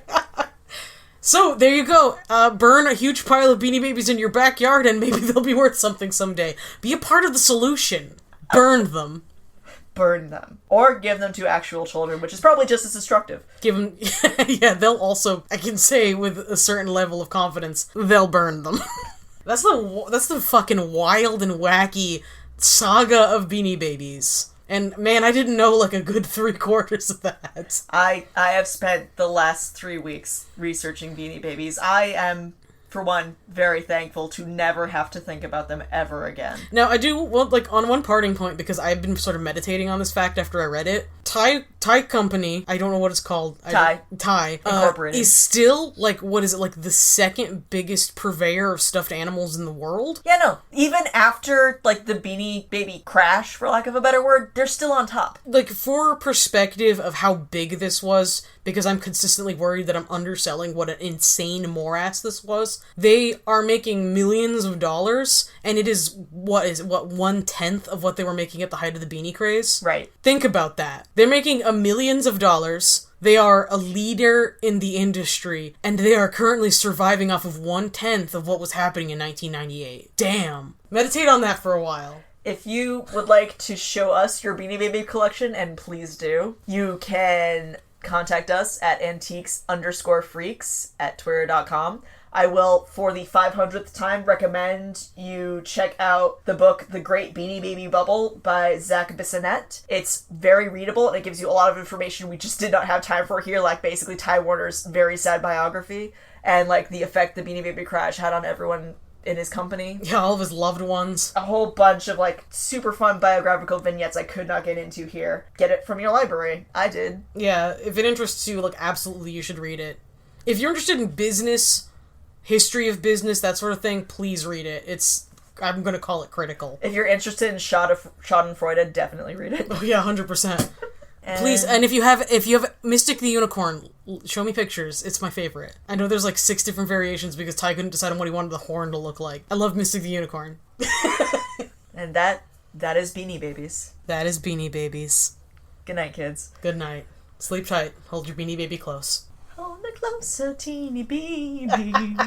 So, there you go. Burn a huge pile of Beanie Babies in your backyard and maybe they'll be worth something someday. Be a part of the solution. Burn them. Burn them. Or give them to actual children, which is probably just as destructive. Give them... yeah, they'll also, I can say with a certain level of confidence, they'll burn them. That's the fucking wild and wacky saga of Beanie Babies. And, man, I didn't know, a good 3/4 of that. I have spent the last 3 weeks researching Beanie Babies. I am, for one, very thankful to never have to think about them ever again. Now, I do, on one parting point, because I've been sort of meditating on this fact after I read it, Thai company, I don't know what it's called. Thai. Incorporated. Is still, the second biggest purveyor of stuffed animals in the world? Yeah, no. Even after, the Beanie Baby crash, for lack of a better word, they're still on top. For perspective of how big this was, because I'm consistently worried that I'm underselling what an insane morass this was, they are making millions of dollars, and it is, 1/10 of what they were making at the height of the beanie craze? Right. Think about that. They're making millions of dollars, they are a leader in the industry, and they are currently surviving off of 1/10 of what was happening in 1998. Damn. Meditate on that for a while. If you would like to show us your Beanie Baby collection, and please do, you can contact us at antiques_freaks@twitter.com. I will, for the 500th time, recommend you check out the book The Great Beanie Baby Bubble by Zach Bissonette. It's very readable, and it gives you a lot of information we just did not have time for here, like basically Ty Warner's very sad biography, and like the effect the Beanie Baby crash had on everyone in his company. Yeah, all of his loved ones. A whole bunch of like super fun biographical vignettes I could not get into here. Get it from your library. I did. Yeah, if it interests you, like, absolutely you should read it. If you're interested in business, history of business, that sort of thing, please read it. I'm gonna call it critical. If you're interested in Schadenfreude, definitely read it. Oh yeah, 100%. Please, and if you have Mystic the Unicorn, show me pictures. It's my favorite. I know there's like 6 different variations because Ty couldn't decide on what he wanted the horn to look like. I love Mystic the Unicorn. And that is Beanie Babies. That is Beanie Babies. Good night, kids. Good night. Sleep tight. Hold your Beanie Baby close. Hold me closer, teeny baby.